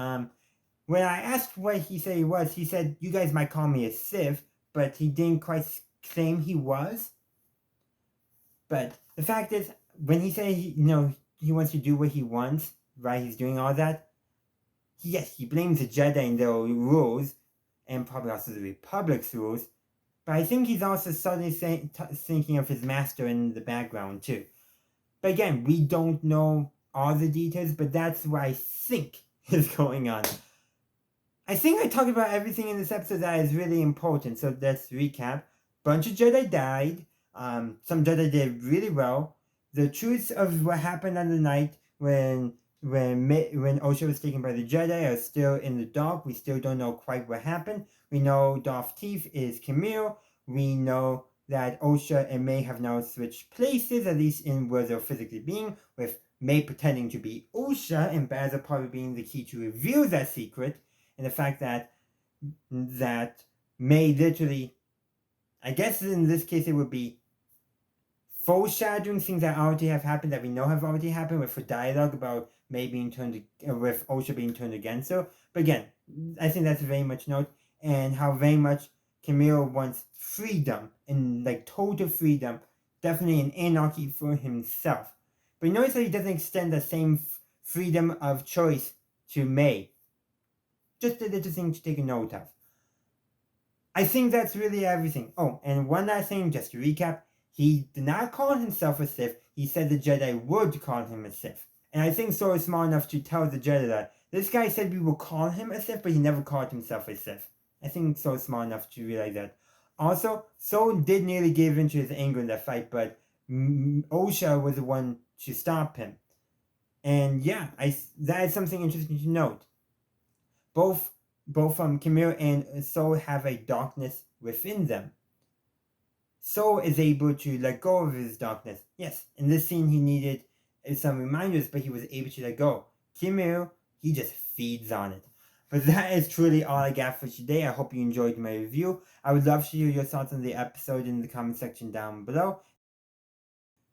When I asked what he said he said, you guys might call me a Sith, but he didn't quite claim he was. But the fact is, when he said he wants to do what he wants, right? He's doing all that. Yes, he blames the Jedi and their rules, and probably also the Republic's rules. But I think he's also suddenly thinking of his master in the background too. But again, we don't know all the details, but that's what I think is going on. I think I talked about everything in this episode that is really important, so let's recap. Bunch of Jedi died. Some Jedi did really well. The truths of what happened on the night when Osha was taken by the Jedi are still in the dark. We still don't know quite what happened. We know Darth Teeth is Camille. We know that Osha and May have now switched places, at least in where they're physically being, with May pretending to be Osha and Basil probably being the key to reveal that secret. And the fact that May literally, I guess in this case it would be foreshadowing things that already have happened, that we know have already happened, with her dialogue about May being with Osha being turned against her. But again, I think that's very much note, and how very much Camille wants freedom, and total freedom, definitely an anarchy for himself. But notice that he doesn't extend the same freedom of choice to May. Just a little thing to take a note of. I think that's really everything. Oh, and one last thing, just to recap. He did not call himself a Sith. He said the Jedi would call him a Sith. And I think Soul is smart enough to tell the Jedi that this guy said we will call him a Sith, but he never called himself a Sith. I think Soul is smart enough to realize that. Also, Soul did nearly give in to his anger in that fight, but Osha was the one to stop him. And yeah, that is something interesting to note. Both Camille and Soul have a darkness within them. Soul is able to let go of his darkness. Yes, in this scene he needed some reminders, but he was able to let go. Camille, he just feeds on it. But that is truly all I got for today. I hope you enjoyed my review. I would love to hear your thoughts on the episode in the comment section down below.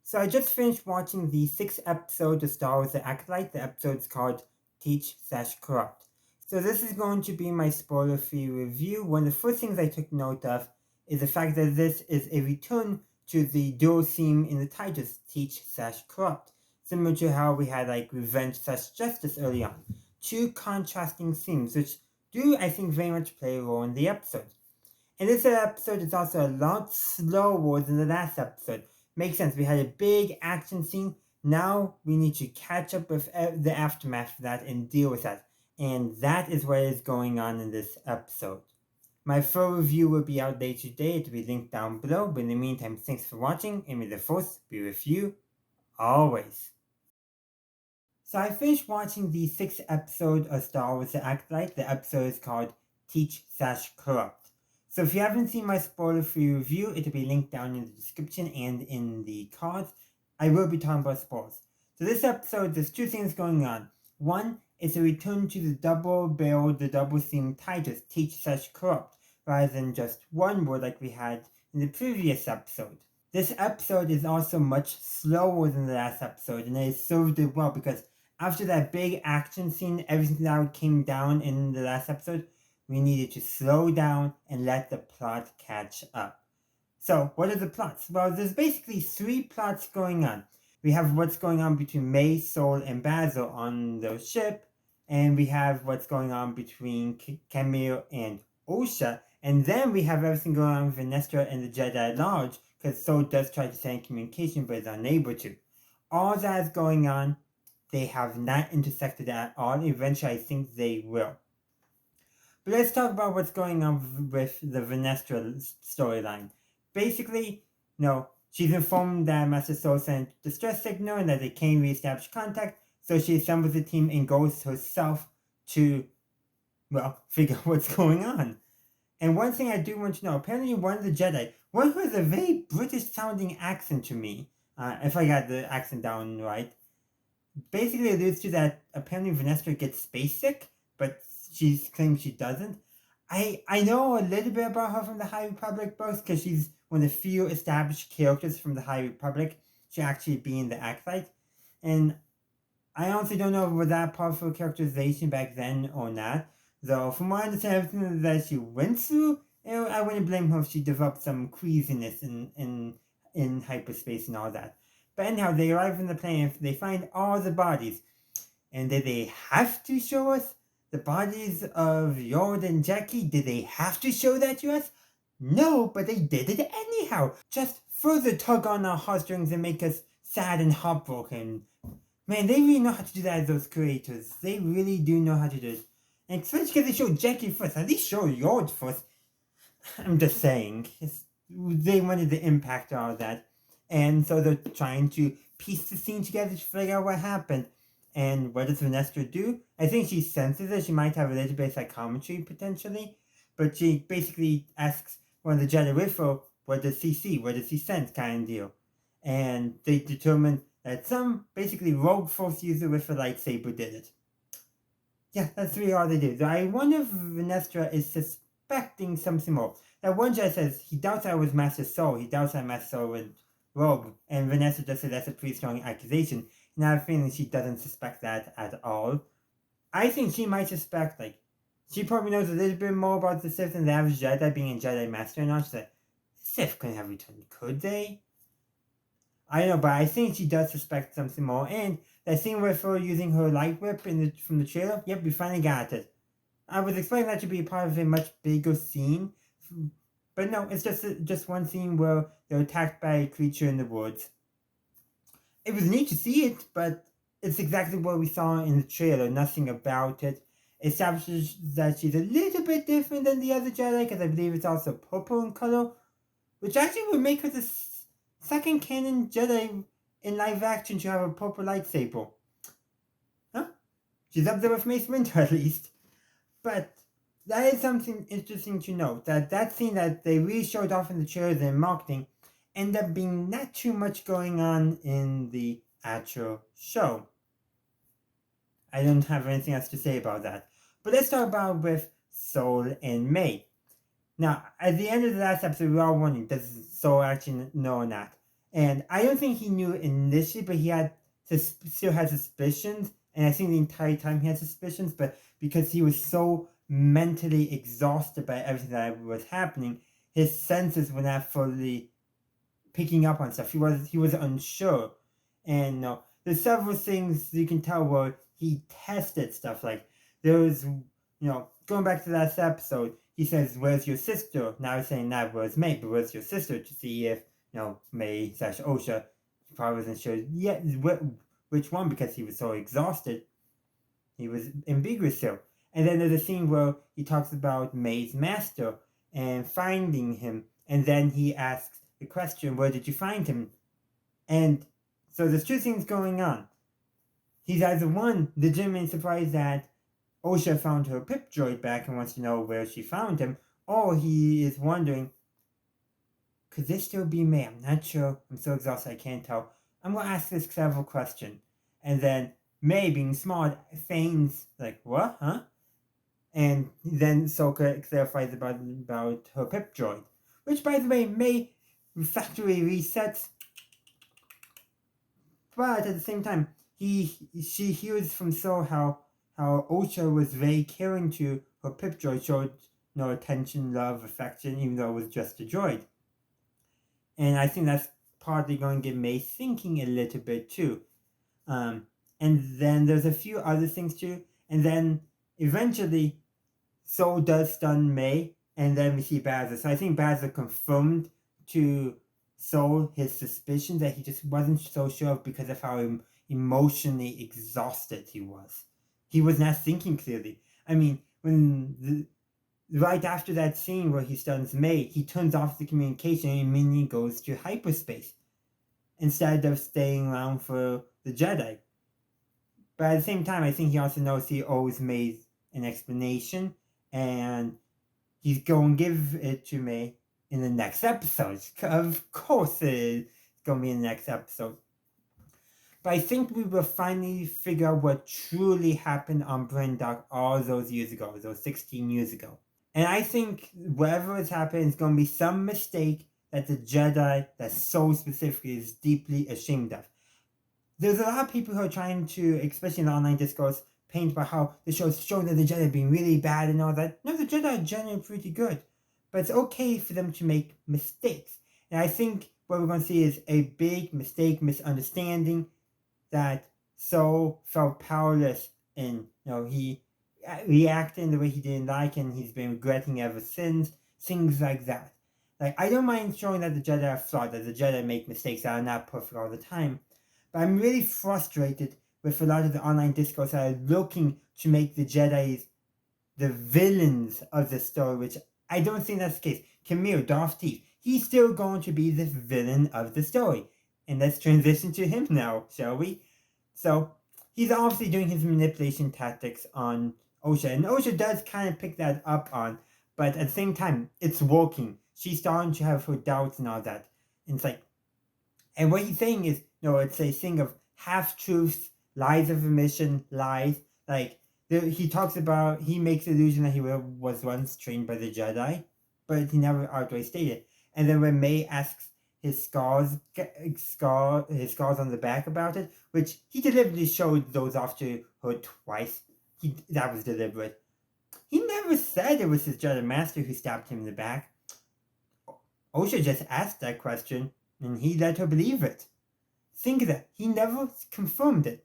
So I just finished watching the 6th episode of Star Wars The Acolyte. The episode's called Teach/Corrupt. So this is going to be my spoiler-free review. One of the first things I took note of is the fact that this is a return to the dual theme in the titles, Teach/Corrupt. Similar to how we had Revenge/Justice early on. Two contrasting themes, which do, I think, very much play a role in the episode. And this episode is also a lot slower than the last episode. Makes sense, we had a big action scene. Now we need to catch up with the aftermath of that and deal with that. And that is what is going on in this episode. My full review will be out later today. It will be linked down below. But in the meantime, thanks for watching, and may the Force be with you always. So I finished watching the 6th episode of Star Wars The Acolyte. The episode is called Teach/Corrupt. So if you haven't seen my spoiler-free review, it'll be linked down in the description and in the cards. I will be talking about spoilers. So this episode, there's two things going on. One is a return to the double-barreled, the double-themed titles, Teach/Corrupt, rather than just one word like we had in the previous episode. This episode is also much slower than the last episode, and it served it well because after that big action scene, everything that came down in the last episode, we needed to slow down and let the plot catch up. So, what are the plots? Well, there's basically three plots going on. We have what's going on between May, Sol, and Basil on the ship, and we have what's going on between Camille and Osha, and then we have everything going on with Venestra and the Jedi Lodge, because Sol does try to send communication but is unable to. All that is going on. They have not intersected at all. Eventually, I think they will. But let's talk about what's going on with the Venestra storyline. Basically, she's informed that Master Sol sent distress signal and that they can't reestablish contact, so she assembles a team and goes herself to, figure out what's going on. And one thing I do want to know, apparently one of the Jedi, one who has a very British-sounding accent to me, if I got the accent down right, basically alludes to that apparently Venestra gets space sick, but she claims she doesn't. I know a little bit about her from the High Republic books because she's one of the few established characters from the High Republic to actually be in the Acolyte. And I honestly don't know if it was that powerful characterization back then or not. Though from what I understand, everything that she went through, I wouldn't blame her if she developed some queasiness in hyperspace and all that. But anyhow, they arrive on the planet, they find all the bodies. And did they have to show us the bodies of Yord and Jackie? Did they have to show that to us? No, but they did it anyhow. Just further tug on our heartstrings and make us sad and heartbroken. Man, they really know how to do that as those creators. They really do know how to do it. And especially because they showed Jackie first. At least show Yord first. I'm just saying. They wanted the impact of all that. And so they're trying to piece the scene together to figure out what happened. And what does Venestra do? I think she senses that she might have a little bit of psychometry potentially. But she basically asks one of the Jedi with her, what does he see? What does he sense? Kind of deal. And they determine that some basically rogue force user with a lightsaber did it. Yeah, that's really all they do. So I wonder if Venestra is suspecting something more. That one Jedi says he doubts I was Master Sol. He doubts that Master Sol was rogue. And Venestra just said that's a pretty strong accusation. And I have a feeling she doesn't suspect that at all. I think she might suspect, she probably knows a little bit more about the Sith than the average Jedi, being a Jedi Master and all. She's like, Sith couldn't have returned, could they? I don't know, but I think she does suspect something more. And that scene with her using her light whip from the trailer, yep, we finally got it. I was expecting that to be part of a much bigger scene. But no, it's just one scene where they're attacked by a creature in the woods. It was neat to see it, but it's exactly what we saw in the trailer. Nothing about it. It establishes that she's a little bit different than the other Jedi, because I believe it's also purple in color, which actually would make her the second canon Jedi in live action to have a purple lightsaber. Huh? She's up there with Mace Windu at least. But that is something interesting to note, that scene that they really showed off in the trailers and marketing ended up being not too much going on in the actual show. I don't have anything else to say about that. But let's talk about with Sol and May. Now, at the end of the last episode, we were all wondering, does Sol actually know or not? And I don't think he knew initially, but he still had suspicions. And I think the entire time he had suspicions, but because he was so mentally exhausted by everything that was happening, his senses were not fully picking up on stuff. He was unsure. And there's several things you can tell where he tested stuff. Like there was, going back to the last episode, he says, "Where's your sister?" Now he's saying not where's May, but where's your sister, to see if May/Osha. He probably wasn't sure yet which one, because he was so exhausted. He was ambiguous still. And then there's a scene where he talks about May's master and finding him, and then he asks the question, "Where did you find him?" And So there's two things going on. He's either one, legitimately surprised that Osha found her pip droid back and wants to know where she found him, or he is wondering, could this still be May? I'm not sure. I'm so exhausted I can't tell. I'm gonna ask this clever question. And then May, being smart, feigns like, what? Huh? And then Soka clarifies about her pip droid. Which, by the way, May factory resets, but at the same time, she hears from So how Osha was very caring to her pip droid, showed no attention, love, affection, even though it was just a droid. And I think that's partly going to get May thinking a little bit too. And then there's a few other things too. And then eventually, So does stun May, and then we see Bazza. So I think Bazza confirmed to Soul his suspicion that he just wasn't so sure because of how emotionally exhausted he was. He was not thinking clearly. I mean, right after that scene where he stuns May, he turns off the communication and immediately goes to hyperspace instead of staying around for the Jedi. But at the same time, I think he also knows he owes May an explanation, and he's going to give it to May in the next episode. Of course it's going to be in the next episode. But I think we will finally figure out what truly happened on Brindok all those years ago, those 16 years ago. And I think whatever has happened is going to be some mistake that the Jedi, that So specifically, is deeply ashamed of. There's a lot of people who are trying to, especially in the online discourse, paint about how the show is showing that the Jedi are being really bad and all that. No, the Jedi are generally pretty good. But it's okay for them to make mistakes. And I think what we're going to see is a big mistake, misunderstanding, that So felt powerless and, he reacted in the way he didn't like and he's been regretting ever since. Things like that. Like, I don't mind showing that the Jedi are flawed, that the Jedi make mistakes that are not perfect all the time. But I'm really frustrated with a lot of the online discourse that are looking to make the Jedi's the villains of the story, which I don't think that's the case. Camille, Darth Teeth, he's still going to be the villain of the story. And let's transition to him now, shall we? So, he's obviously doing his manipulation tactics on Osha, and Osha does kind of pick that up on, but at the same time, it's working. She's starting to have her doubts and all that. And it's like, and what he's saying is, it's a thing of half-truths, lies of omission, lies. Like, he talks about, he makes illusion that he was once trained by the Jedi, but he never outright stated. And then when May asks his scars on the back about it, which he deliberately showed those off to her twice. That was deliberate. He never said it was his Jedi Master who stabbed him in the back. Osha just asked that question, and he let her believe it. Think of that. He never confirmed it.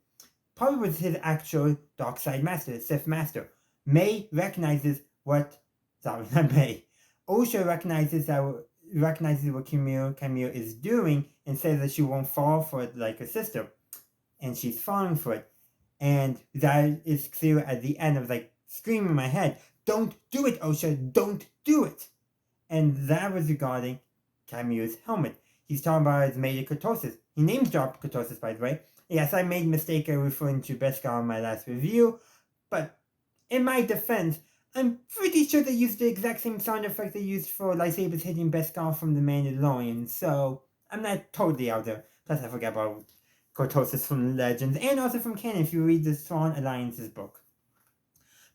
Probably was his actual dark side master, Sith Master. May recognizes what... Sorry, not May. Osha recognizes what Camille is doing and says that she won't fall for it like her sister. And she's falling for it. And that is clear at the end of screaming in my head, "Don't do it, Osha, don't do it!" And that was regarding Camille's helmet. He's talking about his made of Kurtosis. He names dropped Kurtosis, by the way. Yes, I made a mistake referring to Beskar in my last review, but in my defense, I'm pretty sure they used the exact same sound effect they used for lightsabers hitting Beskar from the Mandalorian, so I'm not totally out there. Plus, I forgot about Kurtosis from Legends, and also from canon if you read the Thrawn Alliance's book.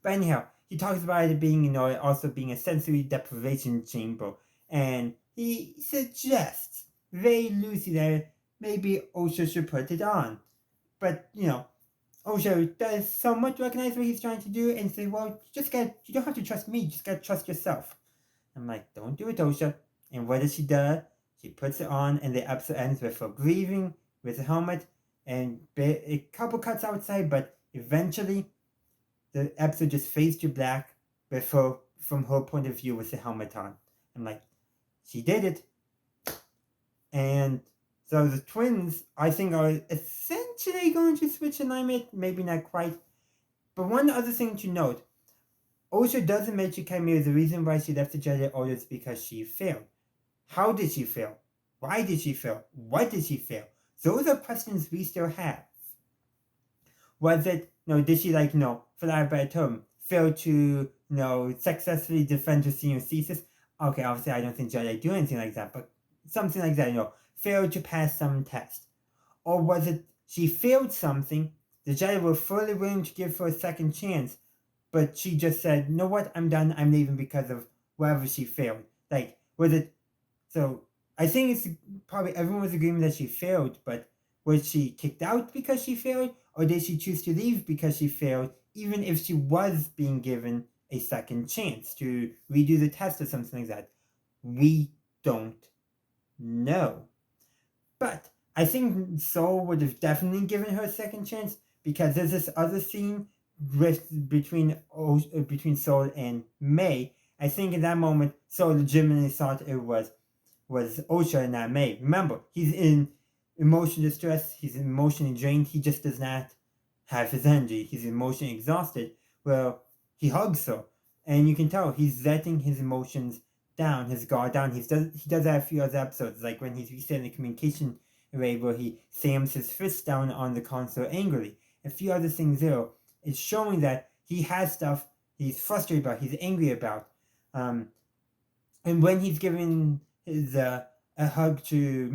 But anyhow, he talks about it being, also being a sensory deprivation chamber, and he suggests very loosely that maybe Osha should put it on. But, Osha does somewhat recognize what he's trying to do and say, well, you don't have to trust me, you just gotta trust yourself. I'm like, don't do it, Osha. And what does she do? She puts it on, and the episode ends with her grieving with the helmet, and a couple cuts outside, but eventually the episode just fades to black with her, from her point of view, with the helmet on. I'm like, she did it. And so the twins, I think, are essentially going to switch alignment, maybe not quite. But one other thing to note, Osha does admit to Camille the reason why she left the Jedi Order is because she failed. How did she fail? Why did she fail? What did she fail? those are questions we still have. Was it, did she, for lack of a better term, fail to, successfully defend her senior thesis? Okay, obviously I don't think Jedi do anything like that, but something like that, failed to pass some test. Or was it she failed something, the Jedi were fully willing to give her a second chance, but she just said, you know what, I'm done, I'm leaving because of wherever she failed. Was it, so I think it's probably everyone was agreeing that she failed, but was she kicked out because she failed, or did she choose to leave because she failed, even if she was being given a second chance to redo the test or something like that? We don't know. But I think Soul would have definitely given her a second chance, because there's this other scene between Soul and May. I think in that moment, Soul legitimately thought it was Osha and not May. Remember, he's in emotional distress, he's emotionally drained, he just does not have his energy, he's emotionally exhausted. Well, he hugs her, and you can tell he's letting his emotions down, his guard down. He does that a few other episodes, like when he's resetting the communication array, where he slams his fist down on the console angrily. A few other things there. It's showing that he has stuff he's frustrated about, he's angry about. And when he's giving his a hug to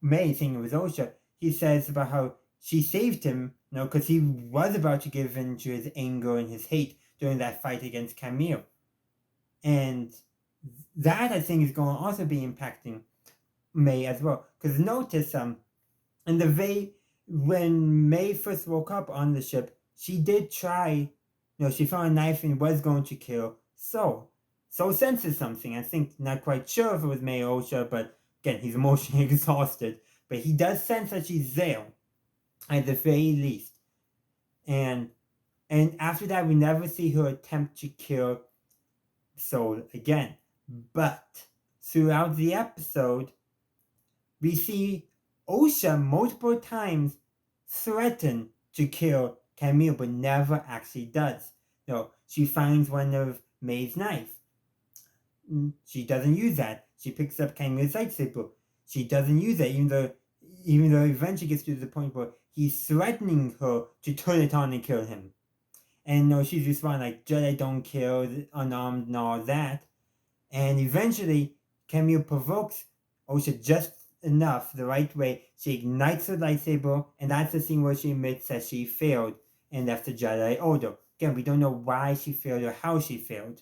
May, saying it was Osha, he says about how she saved him, because he was about to give in to his anger and his hate during that fight against Camille. And that, I think, is going to also be impacting May as well. Because notice, in the way when May first woke up on the ship, she did try, she found a knife and was going to kill Soul. Soul senses something. I think, not quite sure if it was May or Osha, but again, he's emotionally exhausted. But he does sense that she's there, at the very least. And after that, we never see her attempt to kill Soul again. But throughout the episode, we see Osha multiple times threaten to kill Camille, but never actually does. She finds one of May's knife. She doesn't use that. She picks up Camille's lightsaber. She doesn't use it, even though eventually gets to the point where he's threatening her to turn it on and kill him. And she's responding like, Jedi don't kill unarmed and all that. And eventually, Camille provokes Osha just enough, the right way. She ignites her lightsaber, and that's the scene where she admits that she failed and left the Jedi Order. Again, we don't know why she failed or how she failed.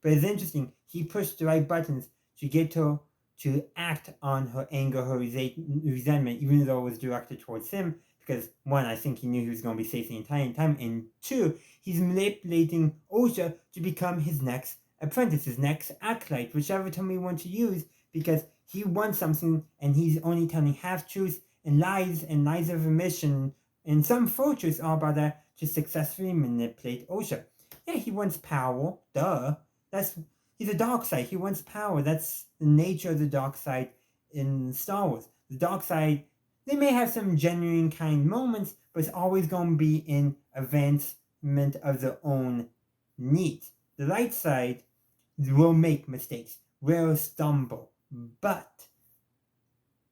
But it's interesting, he pushed the right buttons to get her to act on her anger, her resentment, even though it was directed towards him. Because, one, I think he knew he was going to be safe the entire time, and two, he's manipulating Osha to become his next apprentice, his next acolyte, whichever term we want to use, because he wants something and he's only telling half-truths and lies of omission, and some full truths are about that, to successfully manipulate Osha. Yeah, he wants power, duh. He's a dark side, he wants power. That's the nature of the dark side in Star Wars. The dark side, they may have some genuine kind moments, but it's always going to be in advancement of their own needs. The light side will make mistakes, will stumble, but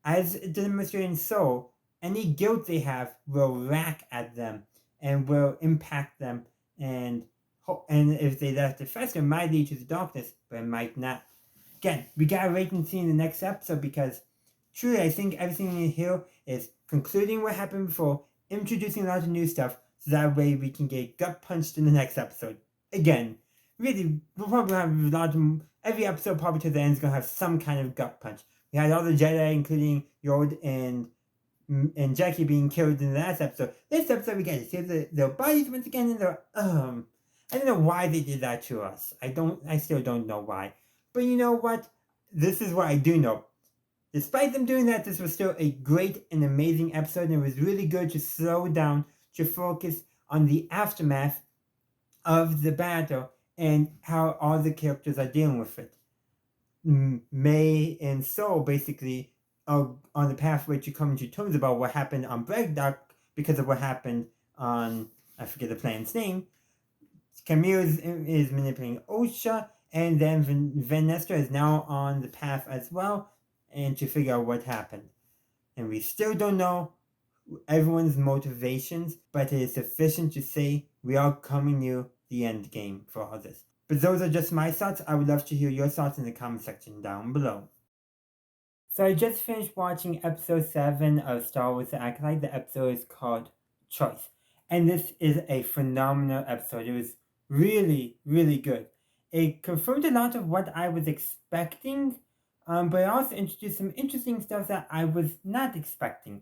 as demonstrated in Soul, any guilt they have will rack at them and will impact them, and if they let it fester, it might lead to the darkness, but it might not. Again, we gotta wait and see in the next episode, because truly I think everything in here is concluding what happened before, introducing a lot of new stuff, so that way we can get gut punched in the next episode. Again, really, we'll probably have a lot of, every episode probably to the end is going to have some kind of gut punch. We had all the Jedi, including Yod and Jackie, being killed in the last episode. This episode we get to see their bodies once again, and their, I don't know why they did that to us. I still don't know why. But you know what? This is what I do know. Despite them doing that, this was still a great and amazing episode, and it was really good to slow down, to focus on the aftermath of the battle and how all the characters are dealing with it. May and Soul basically are on the pathway to coming to terms about what happened on Bregdock because of what happened on, I forget the planet's name. Camille is manipulating Osha, and then Vanessa is now on the path as well, and to figure out what happened. And we still don't know everyone's motivations, but it is sufficient to say we are coming near the end game for all this. But those are just my thoughts. I would love to hear your thoughts in the comment section down below. So I just finished watching episode 7 of Star Wars The Acolyte. The episode is called Choice. And this is a phenomenal episode. It was really, really good. It confirmed a lot of what I was expecting, but it also introduced some interesting stuff that I was not expecting.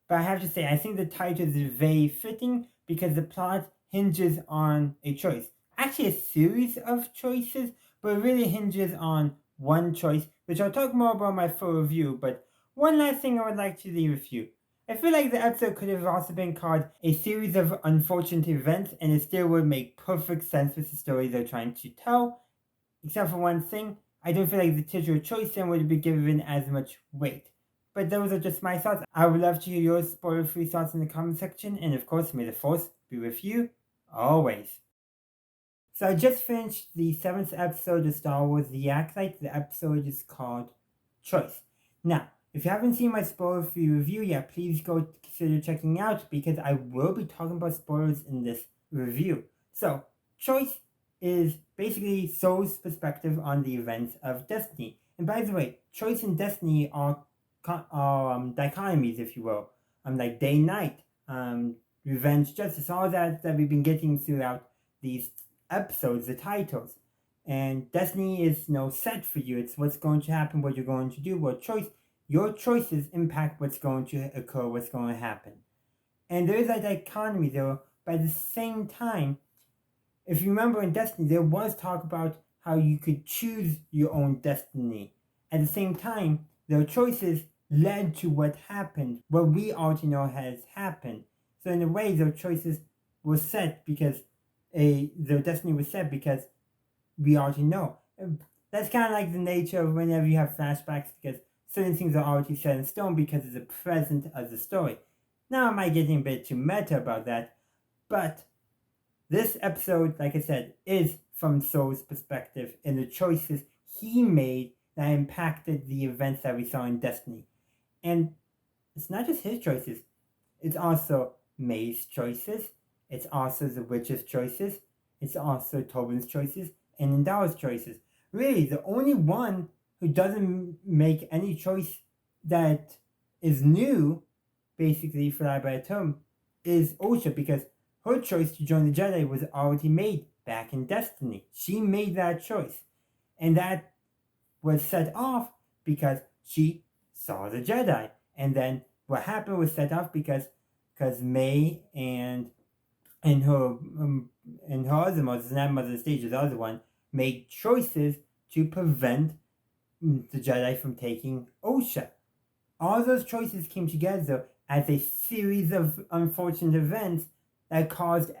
But I have to say, I think the title is very fitting because the plot hinges on a choice. Actually, a series of choices, but it really hinges on one choice, which I'll talk more about my full review. But one last thing I would like to leave with you. I feel like the episode could have also been called A Series of Unfortunate Events, and it still would make perfect sense with the story they're trying to tell. Except for one thing, I don't feel like the titular choice then would be given as much weight. But those are just my thoughts. I would love to hear your spoiler-free thoughts in the comment section, and of course, may the Force be with you always. So I just finished the 7th episode of Star Wars The Acolyte. The episode is called Choice. Now, if you haven't seen my spoiler-free review yet, please go consider checking out because I will be talking about spoilers in this review. So, Choice is basically Soul's perspective on the events of Destiny. And by the way, Choice and Destiny are dichotomies, if you will. Like day-night, revenge, justice, all that we've been getting throughout these episodes, the titles. And Destiny is set for you. It's what's going to happen, what you're going to do, your choices impact what's going to occur, what's going to happen. And there is a dichotomy though, but at the same time, if you remember in Destiny, there was talk about how you could choose your own destiny. At the same time, their choices led to what happened, what we already know has happened. So in a way, their choices were set because their destiny was set because we already know. That's kind of like the nature of whenever you have flashbacks, because certain things are already set in stone because it's the present of the story. Now I might get a bit too meta about that, but this episode, like I said, is from Soul's perspective and the choices he made that impacted the events that we saw in Destiny. And it's not just his choices, it's also May's choices, it's also the Witch's choices, it's also Tobin's choices, and Indara's choices. Really, the only one who doesn't make any choice that is new, basically, for that better term, is Osha, because her choice to join the Jedi was already made back in Destiny. She made that choice. And that was set off because she saw the Jedi. And then what happened was set off because May and her other mothers, not Mother Stage, the other one, made choices to prevent the Jedi from taking Osha. All those choices came together as a series of unfortunate events that caused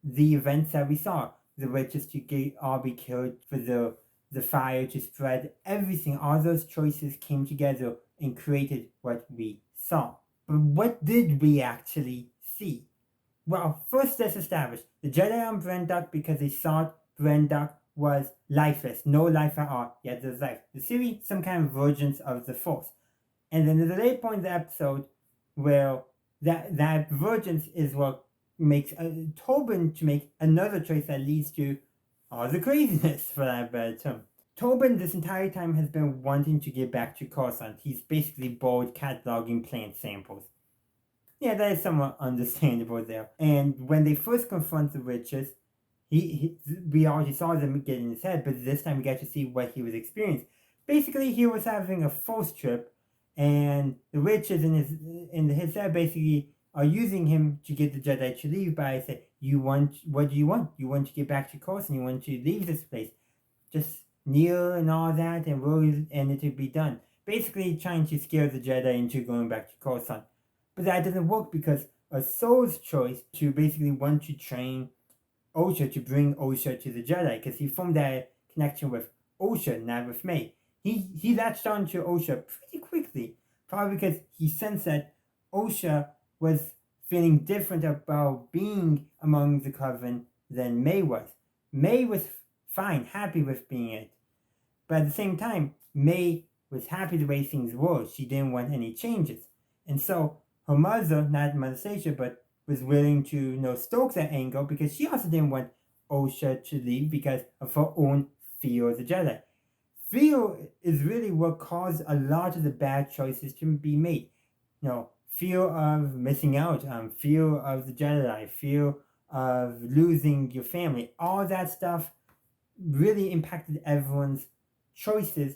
the events that we saw. The witches to all be killed, for the fire to spread, everything. All those choices came together and created what we saw. But what did we actually see? Well, first let's establish the Jedi on Brendok because they thought Brendok was lifeless, no life at all, yet there's life. The series, some kind of vergence of the Force. And then there's a late point in the episode where that vergence is what makes Tobin to make another choice that leads to all the craziness, for that better term. Tobin this entire time has been wanting to get back to Coruscant. He's basically bored cataloging plant samples. Yeah, that is somewhat understandable there. And when they first confront the witches, we already saw them get in his head, but this time we got to see what he was experiencing. Basically, he was having a force trip, and the witches in his head basically are using him to get the Jedi to leave by saying, what do you want? You want to get back to Coruscant, you want to leave this place. Just kneel and all that, and it will be done. Basically trying to scare the Jedi into going back to Coruscant. But that doesn't work because a Soul's choice to basically want to train Osha, to bring Osha to the Jedi, because he formed that connection with Osha, not with May. He latched on to Osha pretty quickly, probably because he sensed that Osha was feeling different about being among the Coven than May was. May was fine, happy with being it. But at the same time, May was happy the way things were. She didn't want any changes. And so her mother, not Mother Stacia, but was willing to, stoke that anger because she also didn't want Osha to leave because of her own fear of the Jedi. Fear is really what caused a lot of the bad choices to be made. Fear of missing out, fear of the Jedi, fear of losing your family, all that stuff really impacted everyone's choices,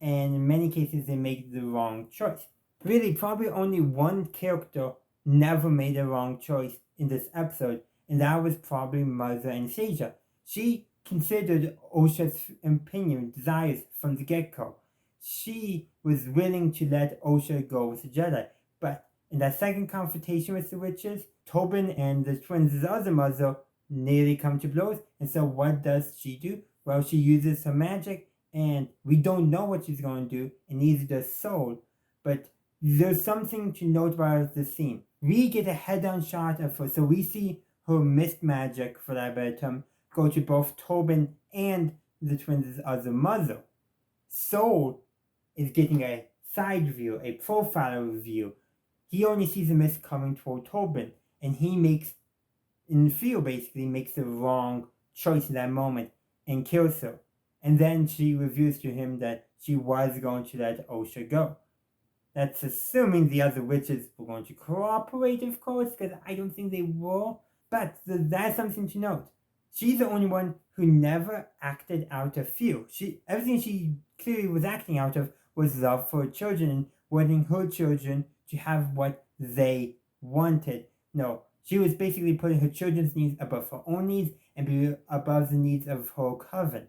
and in many cases they made the wrong choice. Really, probably only one character never made a wrong choice in this episode, and that was probably Mother Anastasia. She considered Osha's opinion, desires from the get-go. She was willing to let Osha go with the Jedi, but in that second confrontation with the witches, Tobin and the twins' other mother nearly come to blows, and so what does she do? Well, she uses her magic, and we don't know what she's going to do, and neither does Soul, but there's something to note about the scene. We get a head-on shot of her, so we see her mist magic, for that better term, go to both Tobin and the twins' other mother. Soul is getting a side view, a profile view. He only sees the mist coming toward Tobin, and he makes, in fear basically, makes the wrong choice in that moment and kills her. And then she reveals to him that she was going to let Osha go. That's assuming the other witches were going to cooperate, of course, because I don't think they were. But that's something to note. She's the only one who never acted out of fear. Everything she clearly was acting out of was love for her children and wanting her children to have what they wanted. No, she was basically putting her children's needs above her own needs and above the needs of her coven.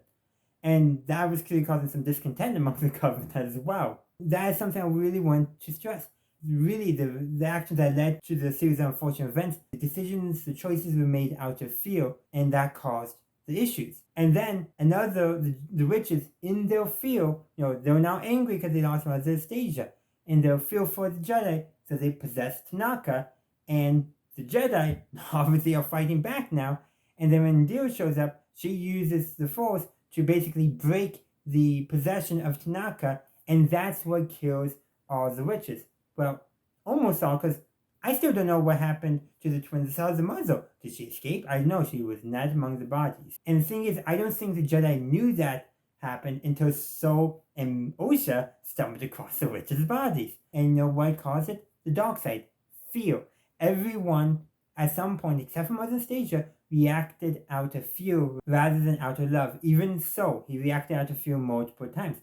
And that was clearly causing some discontent among the coven as well. That is something I really want to stress. Really, the actions that led to the series of unfortunate events, the decisions, the choices were made out of fear, and that caused the issues. And then the witches, in their fear, they're now angry because they lost Mother Anastasia, and their fear for the Jedi, so they possess Tanaka, and the Jedi obviously are fighting back now. And then when Indira shows up, she uses the Force to basically break the possession of Tanaka, and that's what kills all the witches. Well, almost all, because I still don't know what happened to the twins' other mother. Did she escape? I know she was not among the bodies. And the thing is, I don't think the Jedi knew that happened until Soul and Osha stumbled across the witches' bodies. And you know what caused it? The dark side. Fear. Everyone, at some point, except for Mother Anastasia, reacted out of fear rather than out of love. Even so, he reacted out of fear multiple times.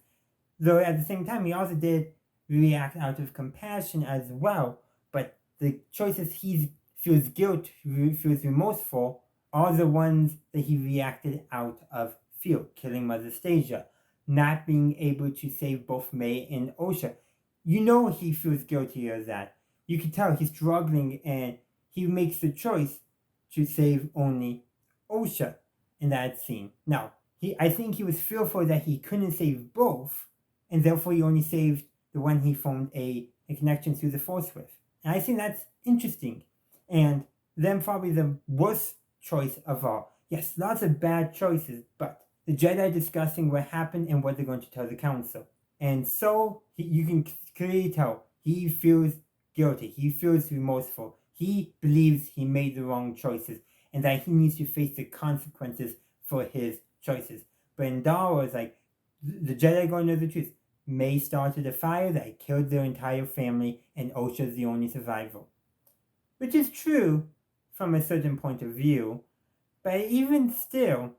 Though at the same time, he also did react out of compassion as well. But the choices he feels guilt, feels remorse for, are the ones that he reacted out of fear. Killing Mother Anastasia, not being able to save both May and Osha. He feels guilty of that. You can tell he's struggling, and he makes the choice to save only Osha in that scene. Now, I think he was fearful that he couldn't save both, and therefore he only saved the one he formed a connection through the Force with. And I think that's interesting. And then probably the worst choice of all. Yes, lots of bad choices, but the Jedi discussing what happened and what they're going to tell the Council. And so, you can clearly tell, he feels guilty, he feels remorseful, he believes he made the wrong choices, and that he needs to face the consequences for his choices. But Indara is like, the Jedi going to know the truth. May started a fire that killed their entire family, and Osha's the only survivor. Which is true from a certain point of view, but even still,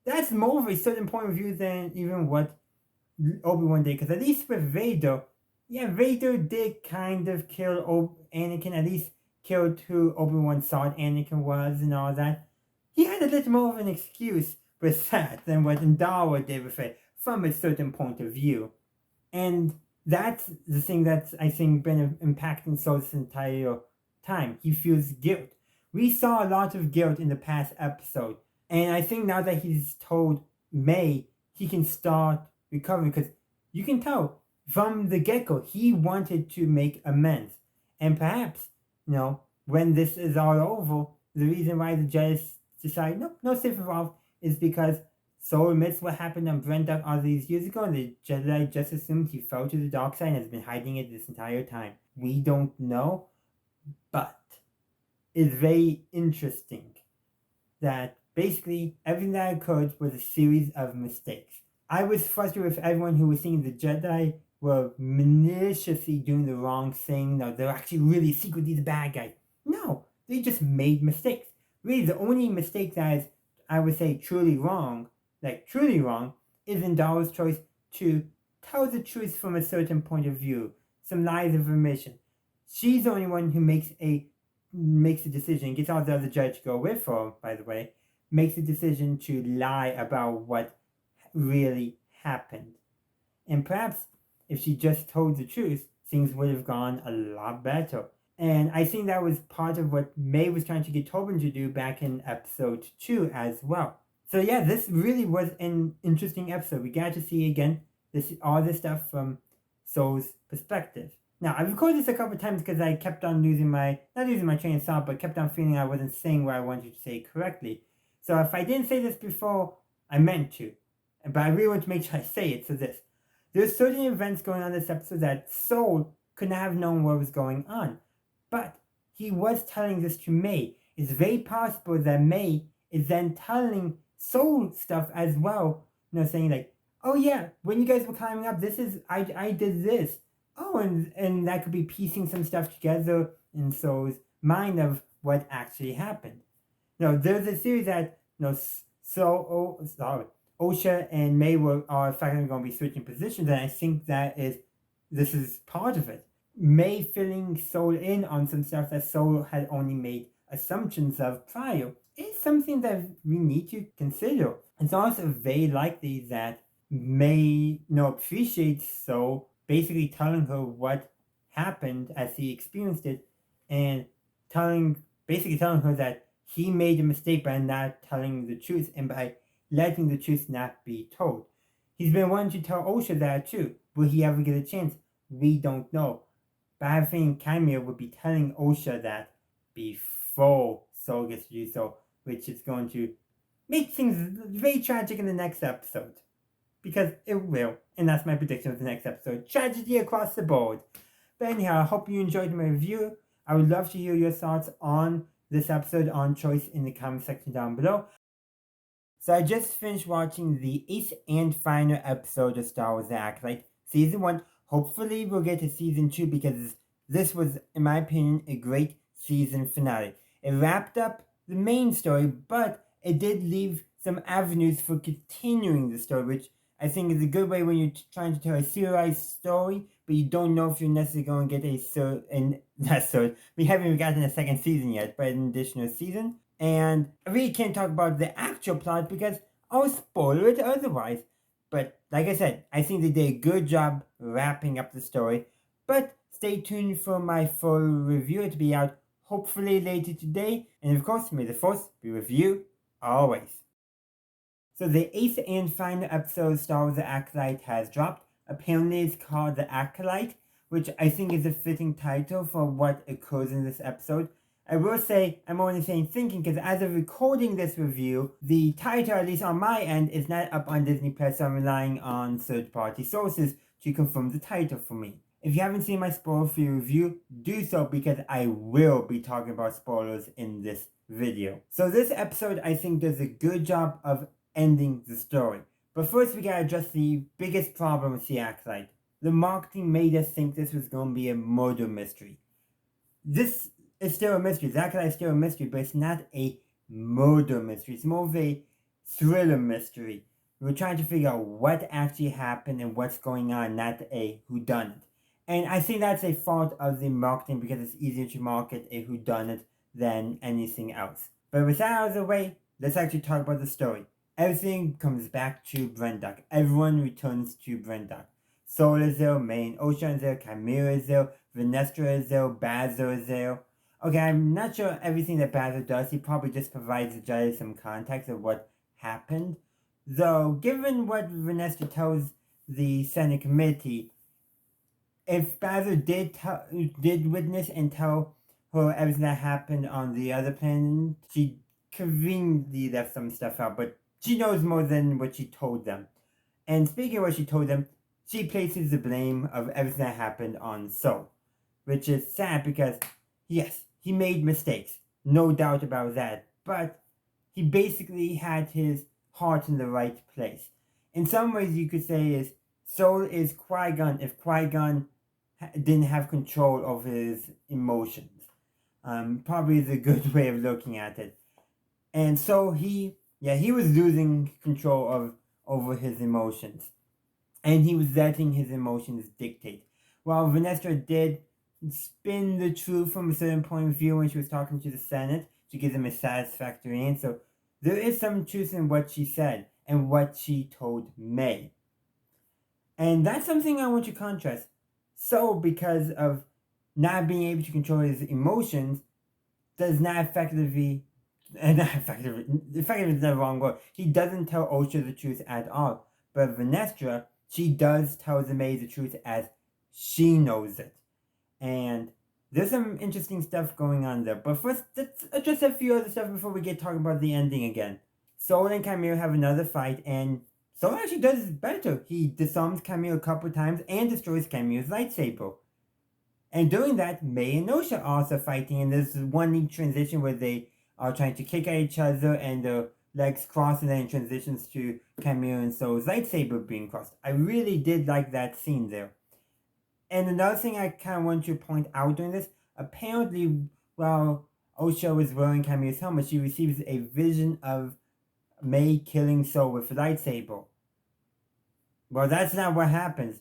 that's more of a certain point of view than even what Obi-Wan did. Because at least with Vader, Vader did kind of kill Anakin, at least killed who Obi-Wan thought Anakin was and all that. He had a little more of an excuse with that than what Indara did with it, from a certain point of view. And that's the thing that's, I think, been impacting Soul this entire time. He feels guilt. We saw a lot of guilt in the past episode. And I think now that he's told May, he can start recovering. Because you can tell from the get-go, he wanted to make amends. And perhaps, when this is all over, the reason why the Jedi decide, no Sith involved, is because Soul admits what happened on Brenda all these years ago, and the Jedi just assumed he fell to the dark side and has been hiding it this entire time. We don't know, But it's very interesting that basically everything that occurred was a series of mistakes. I was frustrated with everyone who was thinking the Jedi were maliciously doing the wrong thing. No, they're actually really secretly the bad guy. No, they just made mistakes. Really, the only mistake that is, I would say, truly wrong, is Indara's choice to tell the truth from a certain point of view, some lies of omission. She's the only one who makes a decision, gets all the other judges to go with her, by the way, makes a decision to lie about what really happened. And perhaps if she just told the truth, things would have gone a lot better. And I think that was part of what May was trying to get Tobin to do back in episode 2 as well. So yeah, this really was an interesting episode. We got to see again all this stuff from Soul's perspective. Now, I recorded this a couple of times because I kept on not losing my train of thought, but kept on feeling I wasn't saying what I wanted to say correctly. So if I didn't say this before, I meant to. But I really want to make sure I say it. So there's certain events going on in this episode that Soul could not have known what was going on. But he was telling this to May. It's very possible that May is then telling Soul stuff as well. Saying like, oh yeah, when you guys were climbing up, I did this. Oh, and that could be piecing some stuff together in Soul's mind of what actually happened. There's a series that Osha and May are finally going to be switching positions, and I think this is part of it. May filling Soul in on some stuff that Soul had only made assumptions of prior is something that we need to consider. It's also very likely that May appreciates Soul basically telling her what happened as he experienced it, and basically telling her that he made a mistake by not telling the truth and by letting the truth not be told. He's been wanting to tell Osha that too. Will he ever get a chance? We don't know. But I think Camille would be telling Osha that before Soul gets to do so, which is going to make things very tragic in the next episode. Because it will. And that's my prediction of the next episode. Tragedy across the board. But anyhow, I hope you enjoyed my review. I would love to hear your thoughts on this episode on choice in the comment section down below. So I just finished watching the 8th and final episode of Star Wars The Acolyte, Season 1. Hopefully we'll get to Season 2 because this was, in my opinion, a great season finale. It wrapped up the main story, but it did leave some avenues for continuing the story, which I think is a good way when you're trying to tell a serialized story, but you don't know if you're necessarily going to get we haven't even gotten a second season yet, but an additional season. And I really can't talk about the actual plot because I'll spoil it otherwise. But like I said, I think they did a good job wrapping up the story. But stay tuned for my full review to be out hopefully later today. And of course, may the Force be with you always. So the 8th and final episode of Star Wars The Acolyte has dropped. Apparently it's called The Acolyte, which I think is a fitting title for what occurs in this episode. I will say, I'm only saying thinking because as of recording this review, the title, at least on my end, is not up on Disney Plus, so I'm relying on third-party sources to confirm the title for me. If you haven't seen my spoiler-free review, do so because I will be talking about spoilers in this video. So this episode, I think, does a good job of ending the story. But first, we gotta address the biggest problem with the Acolyte. The marketing made us think this was going to be a murder mystery. This is still a mystery. The Acolyte is still a mystery, but it's not a murder mystery. It's more of a thriller mystery. We're trying to figure out what actually happened and what's going on, not a whodunit. And I think that's a fault of the marketing because it's easier to market a whodunit than anything else. But with that out of the way, let's actually talk about the story. Everything comes back to Brendock. Everyone returns to Brendock. Soul is there, May and Osha is there, Camille is there, Venestra is there, Bazzer is there. Okay, I'm not sure everything that Bazzer does. He probably just provides the judge some context of what happened. Though, given what Venestra tells the Senate committee, if Bazzer did witness and tell her everything that happened on the other planet, she conveniently left some stuff out, but she knows more than what she told them. And speaking of what she told them, she places the blame of everything that happened on Soul, which is sad because Yes, he made mistakes, no doubt about that, but he basically had his heart in the right place. In some ways, you could say is Soul is Qui-Gon if Qui-Gon didn't have control of his emotions. Probably is a good way of looking at it. And so he was losing control of over his emotions, and he was letting his emotions dictate. While Vanessa did spin the truth from a certain point of view when she was talking to the Senate to give them a satisfactory answer, there is some truth in what she said and what she told May. And that's something I want to contrast. So, because of not being able to control his emotions, does not effectively, not effective is the wrong word. He doesn't tell Osha the truth at all. But Vanessa, she does tell the maid the truth as she knows it. And there's some interesting stuff going on there. But first, let's address a few other stuff before we get talking about the ending again. Soul and Camille have another fight, and Soul actually does better. He disarms Camille a couple times and destroys Camille's lightsaber. And doing that, May and Osha are also fighting, and there's one neat transition where they are trying to kick at each other, and their legs cross, and then it transitions to Camille and Soul's lightsaber being crossed. I really did like that scene there. And another thing I kind of want to point out during this, apparently, while Osha was wearing Camille's helmet, she receives a vision of May killing Soul with a lightsaber. Well, that's not what happens.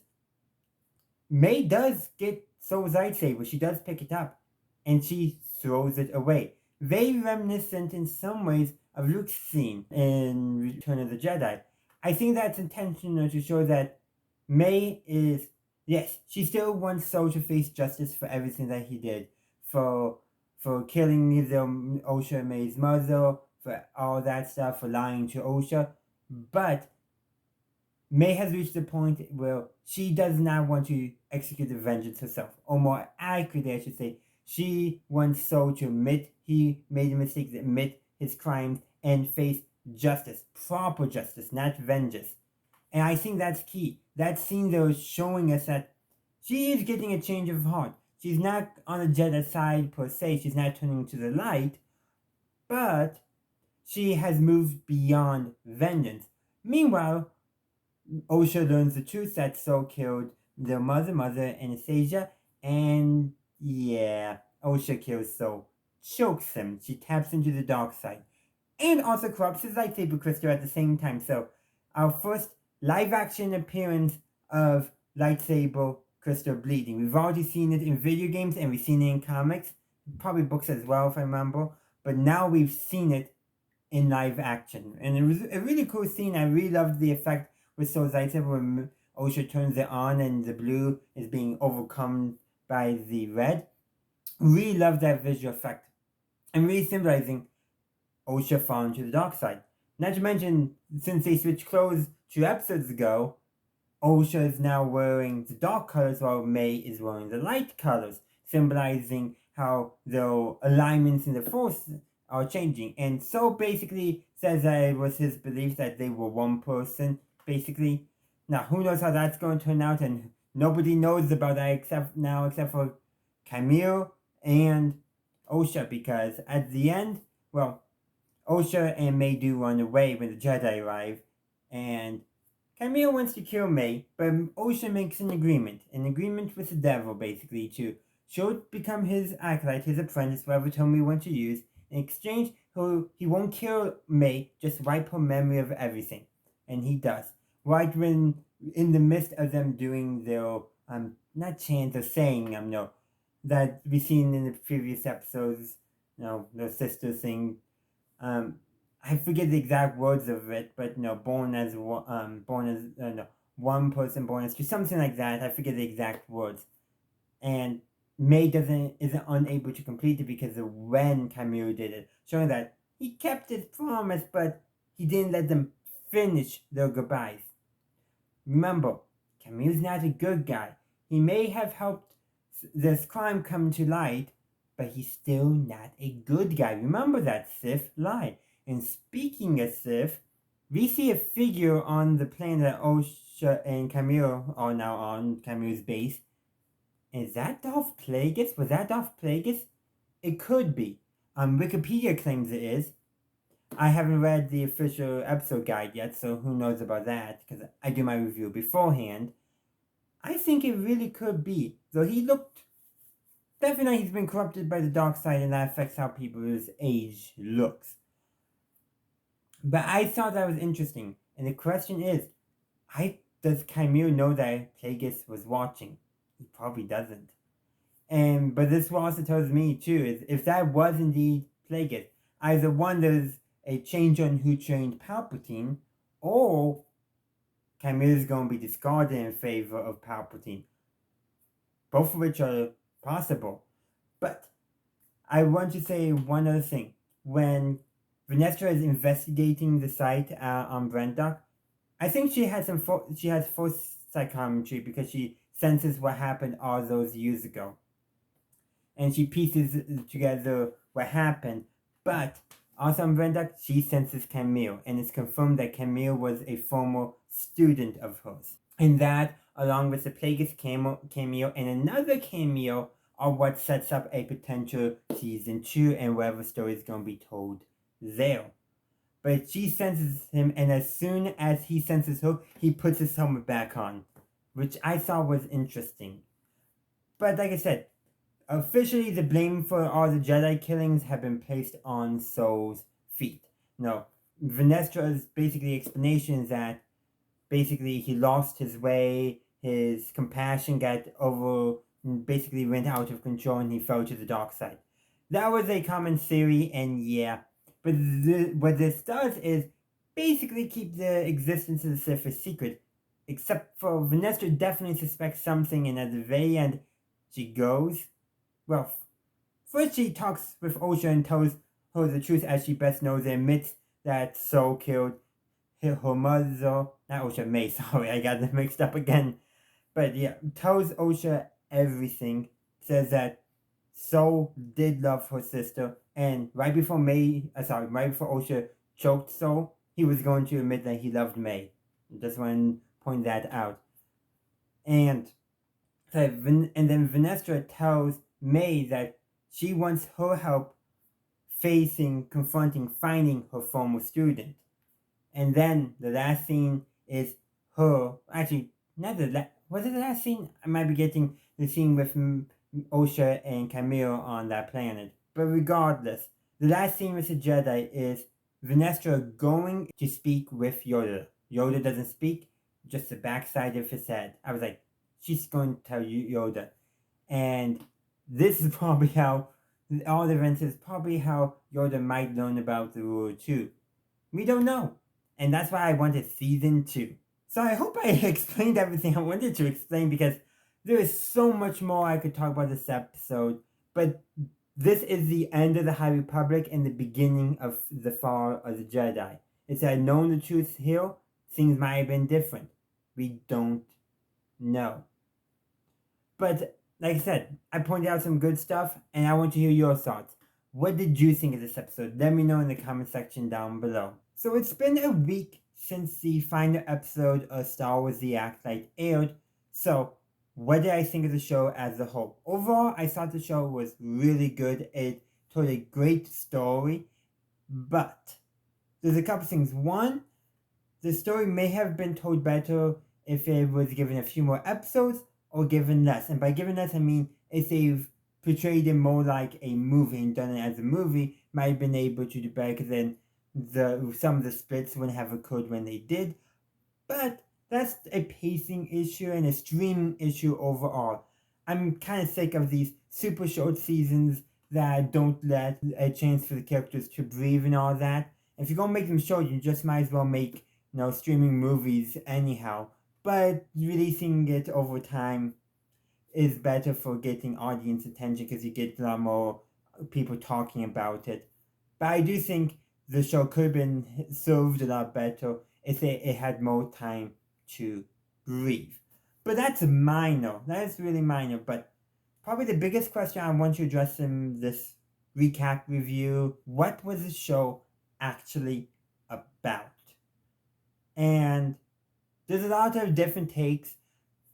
May does get Soul's lightsaber. She does pick it up, and she throws it away. Very reminiscent in some ways of Luke's scene in Return of the Jedi. I think that's intentional to show that May is, yes, she still wants Soul to face justice for everything that he did, for killing neither Osha and May's mother, for all that stuff, for lying to Osha, but May has reached the point where she does not want to execute the vengeance herself. Or more accurately, I should say, she wants Soul to admit he made a mistake, admit his crimes, and face justice. Proper justice, not vengeance. And I think that's key. That scene there is showing us that she is getting a change of heart. She's not on the Jedi side per se, she's not turning to the light, but she has moved beyond vengeance. Meanwhile, Osha learns the truth that Soul killed their mother, Anastasia, and yeah, Osha kills Soul, chokes him. She taps into the dark side, and also corrupts his lightsaber crystal at the same time. So, our first live-action appearance of lightsaber crystal bleeding. We've already seen it in video games, and we've seen it in comics, probably books as well, if I remember. But now we've seen it in live action, and it was a really cool scene. I really loved the effect with Soul's lightsaber when Osha turns it on and the blue is being overcome by the red. Really love that visual effect. And really symbolizing Osha falling to the dark side. Not to mention, since they switched clothes 2 episodes ago, Osha is now wearing the dark colors while May is wearing the light colors, symbolizing how their alignments in the Force are changing. And so basically says that it was his belief that they were one person, basically. Now, who knows how that's going to turn out, and nobody knows about that except for Camille and Osha, because at the end, well, Osha and May do run away when the Jedi arrive, and Camille wants to kill May, but Osha makes an agreement with the devil, basically, to she'll become his acolyte, his apprentice, whatever term we want to use. In exchange, he won't kill May, just wipe her memory of everything. And he does. Right when, in the midst of them doing their, not chant or saying, no, that we've seen in the previous episodes, their sister thing, I forget the exact words of it, but one person, born as two, something like that. I forget the exact words. And May isn't unable to complete it because of when Camille did it, showing that he kept his promise, but he didn't let them finish their goodbyes. Remember, Camille's not a good guy. He may have helped this crime come to light, but he's still not a good guy. Remember that Sith lie. And speaking of Sith, we see a figure on the planet that Osha and Camille are now on, Camille's base. Is that Darth Plagueis? Was that Darth Plagueis? it could be. Wikipedia claims it is. I haven't read the official episode guide yet, so who knows about that, because I do my review beforehand. I think it really could be. Though he looked... Definitely he's been corrupted by the dark side, and that affects how people's age looks. But I thought that was interesting. And the question is, does Chimera know that Plagueis was watching? He probably doesn't. But this also tells me too, is if that was indeed Plagueis, either one, there's a change on who trained Palpatine, or Chimera is going to be discarded in favor of Palpatine. Both of which are possible. But I want to say one other thing. When Vanessa is investigating the site on Brendock, I think she has false psychometry because she senses what happened all those years ago. And she pieces together what happened. But also on Brendock, she senses Camille, and it's confirmed that Camille was a former student of hers. And that, along with the Plagueis cameo and another cameo, are what sets up a potential season 2 and whatever story is going to be told there. But she senses him, and as soon as he senses her, he puts his helmet back on, which I thought was interesting. But like I said, officially the blame for all the Jedi killings have been placed on Soul's feet. No, Vanestra's basically explanation is that basically he lost his way, his compassion basically went out of control, and he fell to the dark side. That was a common theory, and yeah. But what this does is basically keep the existence of the Sith a secret. Except for Vanessa definitely suspects something, and at the very end, she goes... Well, first she talks with Osha and tells her the truth as she best knows, and admits that Soul killed her mother... Not Osha, May, sorry, I got them mixed up again. But yeah, tells Osha everything. Says that Soul did love her sister, and right before Osha choked Soul, he was going to admit that he loved May. Just want to point that out. And then Vanessa tells May that she wants her help finding her former student. And then the last scene is her... Actually, not the last... Was it the last scene? I might be getting the scene with Osha and Camille on that planet. But regardless, the last scene with the Jedi is Vanessa going to speak with Yoda. Yoda doesn't speak, just the backside of his head. I was like, she's going to tell you Yoda. And this is probably how... All the events is probably how Yoda might learn about the rule too. We don't know. And that's why I wanted season 2. So I hope I explained everything I wanted to explain, because there is so much more I could talk about this episode. But this is the end of the High Republic and the beginning of the fall of the Jedi. If I had known the truth here, things might have been different. We don't know. But like I said, I pointed out some good stuff, and I want to hear your thoughts. What did you think of this episode? Let me know in the comment section down below. So it's been a week since the final episode of Star Wars The Acolyte aired. So what did I think of the show as a whole? Overall, I thought the show was really good. It told a great story. But there's a couple things. One, the story may have been told better if it was given a few more episodes or given less. And by given less, I mean if they've portrayed it more like a movie and done it as a movie, might have been able to do better, because then some of the splits wouldn't have occurred when they did. But that's a pacing issue and a streaming issue overall. I'm kind of sick of these super short seasons that don't let a chance for the characters to breathe and all that. If you're gonna make them short, you just might as well make, streaming movies anyhow. But releasing it over time is better for getting audience attention, because you get a lot more people talking about it. But I do think the show could have been served a lot better if it had more time to breathe. But that's minor. That is really minor. But probably the biggest question I want to address in this recap review: what was the show actually about? And there's a lot of different takes,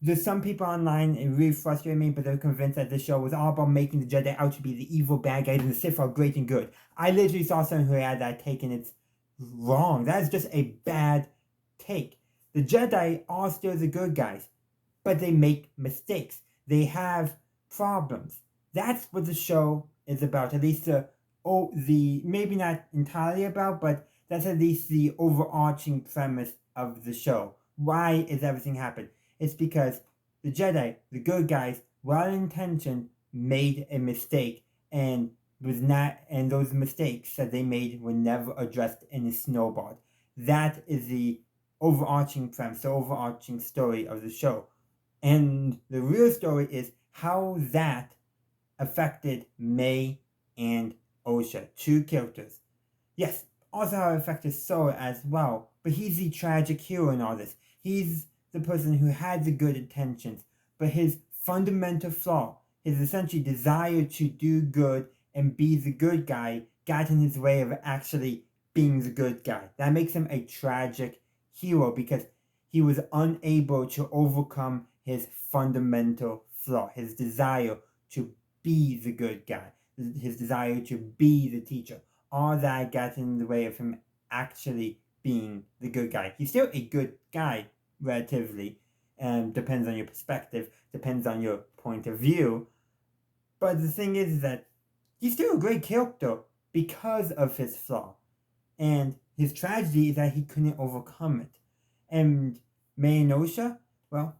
there's some people online, it really frustrated me, but they're convinced that this show was all about making the Jedi out to be the evil bad guys and the Sith are great and good. I literally saw someone who had that take and it's wrong. That is just a bad take. The Jedi are still the good guys, but they make mistakes. They have problems. That's what the show is about. At least the maybe not entirely about, but that's at least the overarching premise of the show. Why is everything happening? It's because the Jedi, the good guys, well intentioned, made a mistake and those mistakes that they made were never addressed and it snowballed. That is the overarching premise, the overarching story of the show. And the real story is how that affected May and Osha, two characters. Yes, also how it affected Sora as well, but he's the tragic hero in all this. He's the person who had the good intentions, but his fundamental flaw, his essentially desire to do good and be the good guy, got in his way of actually being the good guy. That makes him a tragic hero because he was unable to overcome his fundamental flaw, his desire to be the good guy, his desire to be the teacher. All that got in the way of him actually being the good guy. He's still a good guy, relatively, and depends on your perspective, depends on your point of view. But the thing is that he's still a great character because of his flaw. And his tragedy is that he couldn't overcome it. And May and Osha, well,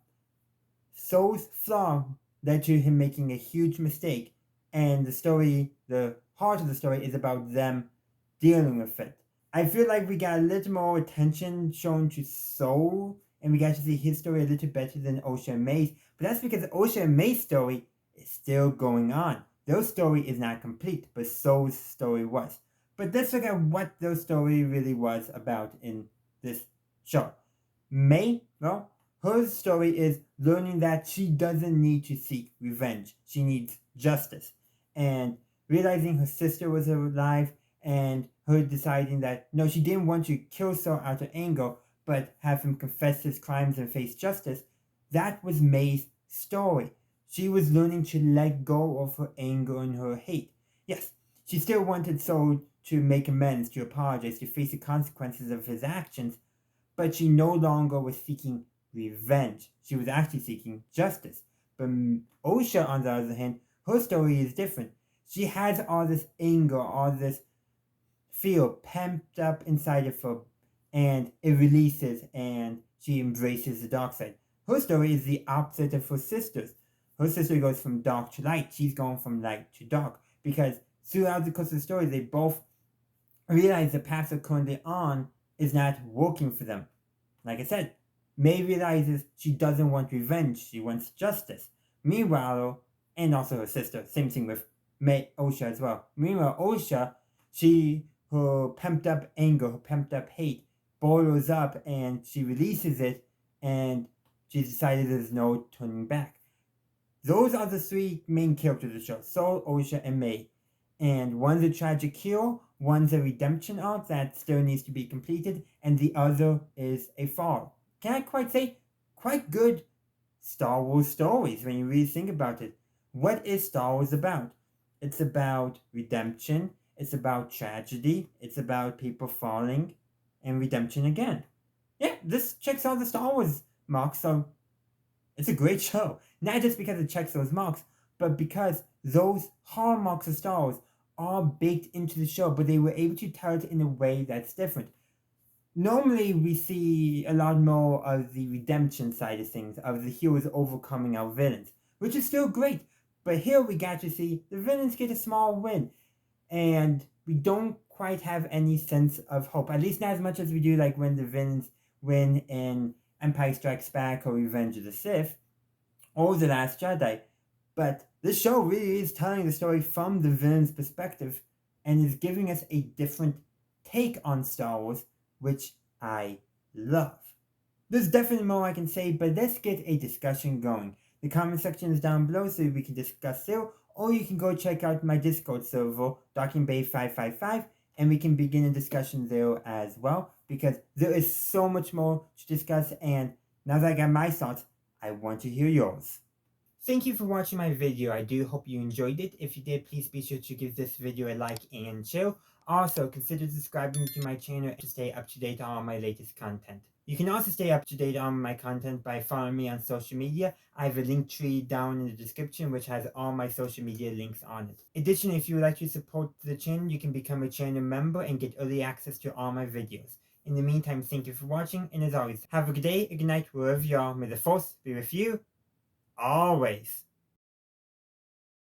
Soul's flaw led to him making a huge mistake. And the heart of the story is about them dealing with it. I feel like we got a little more attention shown to Soul, and we got to see his story a little better than Osha and May's. But that's because Osha and May's story is still going on. Their story is not complete, but Soul's story was. But let's look at what their story really was about in this show. May, well, her story is learning that she doesn't need to seek revenge. She needs justice. And realizing her sister was alive and her deciding that, no, she didn't want to kill Saul out of anger, but have him confess his crimes and face justice. That was May's story. She was learning to let go of her anger and her hate. Yes, she still wanted Saul to make amends, to apologize, to face the consequences of his actions, but she no longer was seeking revenge. She was actually seeking justice. But Osha, on the other hand, her story is different. She has all this anger, all this fear pumped up inside of her, and it releases, and she embraces the dark side. Her story is the opposite of her sister's. Her sister goes from dark to light. She's going from light to dark. Because throughout the course of the story, they both realize the path they're currently on is not working for them. Like I said, May realizes she doesn't want revenge. She wants justice. Meanwhile, and also her sister, same thing with Osha as well. Meanwhile, Osha, her pumped up anger, her pumped up hate boils up and she releases it and she decided there's no turning back. Those are the three main characters of the show, Soul, Osha, and May. And one's a tragic hero, one's a redemption arc that still needs to be completed, and the other is a fall. Can I quite say? Quite good Star Wars stories when you really think about it. What is Star Wars about? It's about redemption, it's about tragedy, it's about people falling, and redemption again. Yeah, this checks all the Star Wars marks, so it's a great show. Not just because it checks those marks, but because those hallmarks of Star Wars are baked into the show, but they were able to tell it in a way that's different. Normally, we see a lot more of the redemption side of things, of the heroes overcoming our villains, which is still great. But here we got to see the villains get a small win, and we don't quite have any sense of hope, at least not as much as we do like when the villains win in Empire Strikes Back or Revenge of the Sith or The Last Jedi. But this show really is telling the story from the villain's perspective and is giving us a different take on Star Wars, which I love. There's definitely more I can say, but let's get a discussion going. The comment section is down below so we can discuss there, or you can go check out my Discord server, DockingBay555, and we can begin a discussion there as well, because there is so much more to discuss, and now that I got my thoughts, I want to hear yours. Thank you for watching my video. I do hope you enjoyed it. If you did, please be sure to give this video a like and share. Also, consider subscribing to my channel to stay up to date on all my latest content. You can also stay up to date on my content by following me on social media. I have a link tree down in the description which has all my social media links on it. Additionally, if you would like to support the channel, you can become a channel member and get early access to all my videos. In the meantime, thank you for watching, and as always, have a good day, a good night, wherever you are. May the Force be with you always.